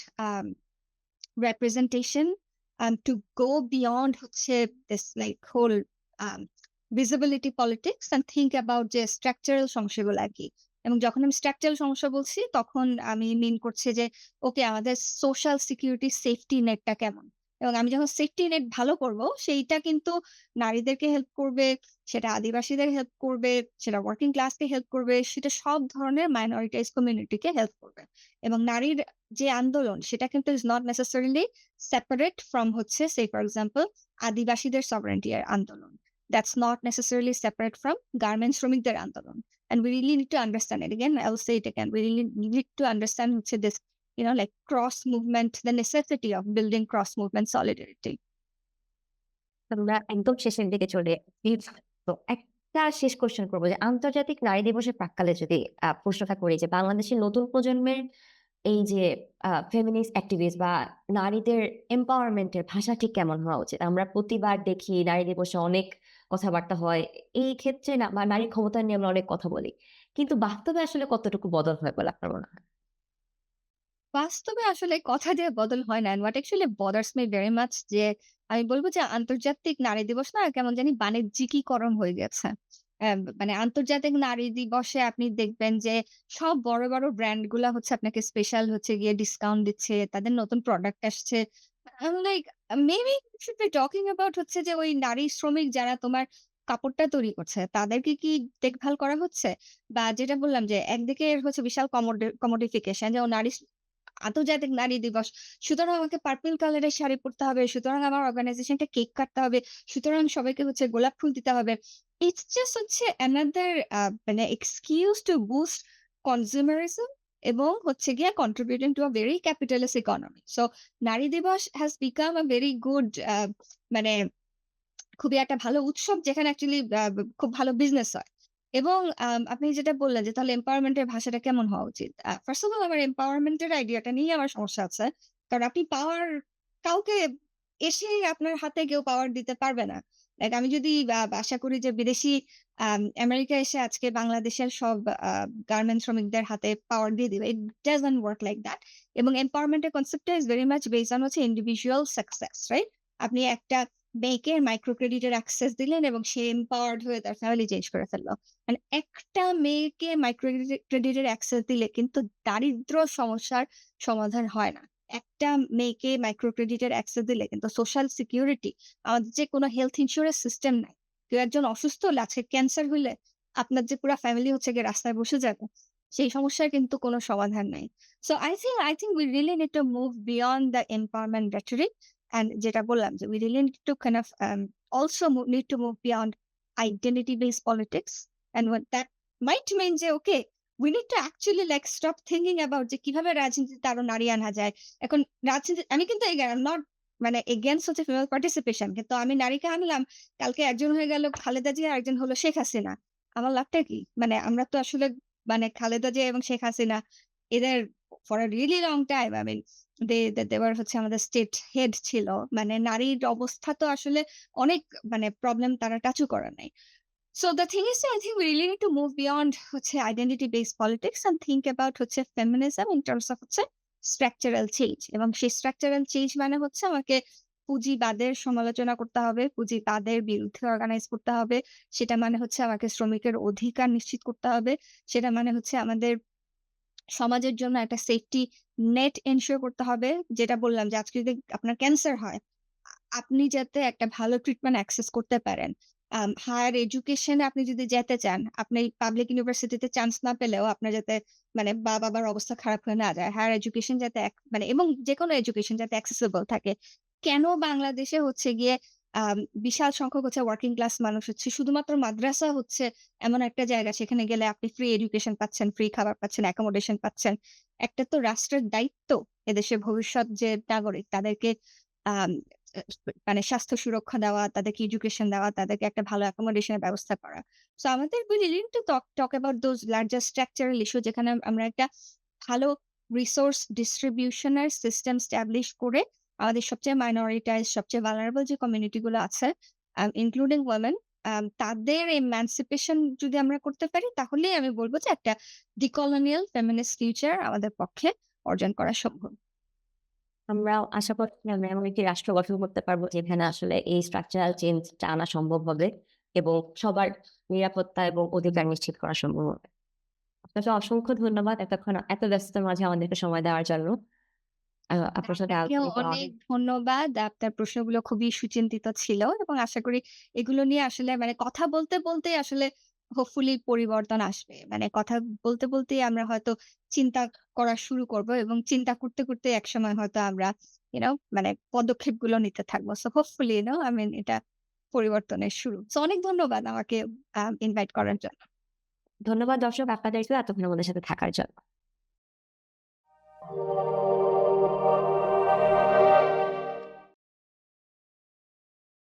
representation, to go beyond হচ্ছে this like whole um, visibility politics and think about যে structural সমস্যাগুলা কি। এবং যখন আমি structural সমস্যা বলছি তখন আমি মিন করছি যে ওকে আমাদের সোশ্যাল সিকিউরিটি সেফটি নেটটা কেমন? এবং আমি যখন সেফটি নেট ভালো করব সেইটা কিন্তু নারীদেরকে হেল্প করবে, সেটা আদিবাসীদের হেল্প করবে, সেটা ওয়ার্কিং ক্লাসকে হেল্প করবে, সেটা সব ধরনের মাইনরিটাইজ কমিউনিটিকে হেল্প করবে। এবং নারীর যে আন্দোলন সেটা কিন্তু is not necessarily separate from হচ্ছে সে ফর এক্সাম্পল আদিবাসীদের সভারেন্টি এর আন্দোলন। That's not necessarily separate from garments শ্রমিকদের আন্দোলন। And we really need to understand it. Again, I'll say it again. We really need to understand হচ্ছে this, like cross movement, the necessity of building cross movement solidarity. আমরা একদম শেষের দিকে চলে এসেছি। তো একটা শেষ কোয়েশ্চেন করব যে আন্তর্জাতিক নারী দিবসের প্রাক্কালে যদি প্রশ্নটা করি যে বাংলাদেশের নতুন প্রজন্মের এই যে ফেমিনিস্ট অ্যাক্টিভিস্ট বা নারীদের এম্পাওয়ারমেন্ট এর ভাষা ঠিক কেমন হওয়া উচিত? আমরা প্রতিবার দেখি নারী দিবসে অনেক কথাবার্তা হয়। এই ক্ষেত্রে না বা নারী ক্ষমতা নিয়ে আমরা অনেক কথা বলি। কিন্তু বাস্তবে আসলে কতটুকু বদল হয় বলে আপনার মনে হয়? বাস্তবে আসলে কথা দিয়ে বদল হয় না। And what actually bothers me very much যে আমি বলব যে আন্তর্জাতিক নারী দিবস না কেমন জানি বাণিজ্যিকীকরণ হয়ে গেছে। মানে আন্তর্জাতিক নারী দিবসে আপনি দেখবেন যে সব বড়, বড় ব্র্যান্ড গুলা হচ্ছে আপনাকে স্পেশাল হচ্ছে গিয়ে ডিসকাউন্ট দিচ্ছে। তাদের নতুন প্রোডাক্ট আসছে। I'm like maybe we should be talking about হচ্ছে যে ওই নারী শ্রমিক যারা তোমার কাপড়টা তৈরি করছে তাদেরকে কি দেখভাল করা হচ্ছে? বা যেটা বললাম যে একদিকে হচ্ছে বিশাল কমোডিফিকেশন যে ও আন্তর্জাতিক নারী দিবস। সুতরাং আমাকে পার্পল কালারের শাড়ি পড়তে হবে। সুতরাং আমার অর্গানাইজেশনটা কেক কাটতে হবে। সুতরাং সবাইকে হচ্ছে গোলাপ ফুল দিতে হবে। ইটস জাস্ট হচ্ছে অ্যানাদার মানে এক্সকিউজ টু বুস্ট কনজিউমারিজম এবং হচ্ছে গিয়ে contributing to a very capitalist economy. So নারী দিবস has become a very good মানে খুবই একটা ভালো উৎসব যেখানে অ্যাকচুয়ালি খুব ভালো বিজনেস হয়। এবং আপনি যেটা বললেন যে তাহলে এম্পাওয়ারমেন্ট এর ভাষাটা কেমন হওয়া উচিত? ফার্স্ট অফ অল আমার এম্পাওয়ারমেন্ট এর আইডিয়াটা নিয়ে আমার সমস্যা আছে। কারণ আপনি পাওয়ার কাউকে এসেই আপনার হাতে কেউ পাওয়ার দিতে পারবে না। লাইক আমি যদি আশা করি যে বিদেশি আমেরিকা এসে আজকে বাংলাদেশের সব আ গার্মেন্টস শ্রমিকদের হাতে পাওয়ার দিয়ে দিবে। It doesn't work like that. এবং এম্পাওয়ারমেন্ট এর কনসেপ্টটা is very much based on হচ্ছে ইন্ডিভিজুয়াল সাকসেস, রাইট? আপনি একটা মেয়েকে মাইক্রো ক্রেডিটের অ্যাক্সেস দিলেন এবং সে এম্পাওয়ার্ড হয়ে তার ফ্যামিলি চেঞ্জ করে ফেলল। মানে একটা মেয়েকে মাইক্রো ক্রেডিটের অ্যাক্সেস দিলে কিন্তু দারিদ্র সমস্যার সমাধান হয় না। একটা মেয়েকে মাইক্রো ক্রেডিটের অ্যাক্সেস দিলে কিন্তু সোশ্যাল সিকিউরিটি আমাদের যে কোনো হেলথ ইন্সুরেন্স সিস্টেম নাই। কেউ একজন অসুস্থ হলে আজকে ক্যান্সার হইলে আপনার যে পুরা ফ্যামিলি হচ্ছে গিয়ে রাস্তায় বসে যাবে। সেই সমস্যার কিন্তু কোনো সমাধান নাই। So I think we really need to move beyond the empowerment rhetoric and যেটা বললাম যে we really need to kind of also need to move beyond identity based politics and what that might mean যে okay we need to actually like stop thinking about যে কিভাবে রাজনীতিতে আরো নারী আনা যায়। এখন রাজনীতি আমি কিন্তু I'm not মানে against হচ্ছে ফিমেল পার্টিসিপেশন কিন্তু আমি নারীকে আনলাম, কালকে একজন হয়ে গেল খালেদা জিয়া, আরেকজন হলো শেখ হাসিনা। আমার লাভটা কি? মানে আমরা তো আসলে মানে খালেদা জিয়া এবং শেখ হাসিনা এদের for a really long time I mean they were হচ্ছে আমাদের স্টেট হেড ছিল। মানে নারীর অবস্থা তো আসলে অনেক মানে প্রবলেম তারা টাচও করে নাই। So the thing is, I think we really need to move beyond হচ্ছে identity based politics and think about হচ্ছে feminism in terms of হচ্ছে structural change এবং সেই structural change মানে হচ্ছে আমাকে পুঁজিবাদের সমালোচনা করতে হবে, পুঁজিবাদের বিরুদ্ধে অর্গানাইজ করতে হবে। সেটা মানে হচ্ছে আমাকে শ্রমিকের অধিকার নিশ্চিত করতে হবে। সেটা মানে হচ্ছে আমাদের সমাজের জন্য একটা সেফটি নেট এনশিওর করতে হবে। যেটা বললাম যে আজকে যদি আপনার ক্যান্সার হয়, আপনি যাতে একটা ভালো ট্রিটমেন্ট অ্যাক্সেস করতে পারেন। হায়ার এডুকেশন এ আপনি যদি যেতে চান, আপনি পাবলিক ইউনিভার্সিটিতে চান্স না পেলেও আপনার যাতে মানে মা-বাবার অবস্থা খারাপ হয়ে না যায়। হায়ার এডুকেশন যাতে মানে এবং যেকোনো এডুকেশন যাতে অ্যাক্সেসিবল থাকে। কেন বাংলাদেশে হচ্ছে গিয়ে আম বিশাল সংখ্যক হচ্ছে ওয়ার্কিং ক্লাস মানুষ হচ্ছে শুধুমাত্র মাদ্রাসা হচ্ছে এমন একটা জায়গা সেখানে গেলে আপনি ফ্রি এডুকেশন পাচ্ছেন, ফ্রি খাবার পাচ্ছেন, অ্যাকোমোডেশন পাচ্ছেন। একটা তো রাষ্ট্রের দায়িত্ব এদেশের ভবিষ্যৎ যে নাগরিক তাদেরকে আম আ মানে স্বাস্থ্য সুরক্ষা দেওয়া, তাদেরকে এডুকেশন দেওয়া, তাদেরকে একটা ভালো অ্যাকোমোডেশন এর ব্যবস্থা করা। সো আমাদের we really need to talk about those larger structural issue যেখানে আমরা একটা ভালো রিসোর্স ডিস্ট্রিবিউশন এর সিস্টেম এস্টাবলিশ করে আমাদের সবচেয়ে মাইনরিটাইজড সবচেয়ে ভালনারেবল যে কমিউনিটি গুলো আছে ইনক্লুডিং ওমেন তাদের এমানসিপেশন যদি আমরা করতে পারি তাহলেই আমি বলব যে একটা ডিকলোনিয়াল ফেমিনিস্ট ফিউচার আমাদের পক্ষে অর্জন করা সম্ভব। আমরাও আশা করছি আমরা এমন একটি রাষ্ট্র গঠন করতে পারবো যেখানে আসলে এই স্ট্রাকচারাল চেঞ্জটা আনা সম্ভব হবে এবং সবার নিরাপত্তা এবং অধিকার নিশ্চিত করা সম্ভব হবে। আপনাকে অসংখ্য ধন্যবাদ এতক্ষণ এত ব্যস্ততার মাঝে আমাদেরকে সময় দেওয়ার জন্য। আপনার সাথে আপনাকেও আলোচনা করে অনেক অনেক ধন্যবাদ। আপনার প্রশ্নগুলো খুবই সুচিন্তিত ছিল এবং আশা করি এগুলো নিয়ে আসলে মানে কথা বলতে, বলতেই আসলে হোপফুলি পরিবর্তন আসবে। মানে কথা বলতে, বলতেই আমরা হয়তো চিন্তা করা শুরু করব এবং চিন্তা করতে, করতে একসময় হয়তো আমরা মানে পদক্ষেপগুলো নিতে থাকবো। সো হোপফুলি I mean এটা পরিবর্তনের শুরু। সো অনেক ধন্যবাদ আমাকে ইনভাইট করার জন্য। ধন্যবাদ দর্শক আপনাদেরকেও এতক্ষণ আমাদের সাথে থাকার জন্য।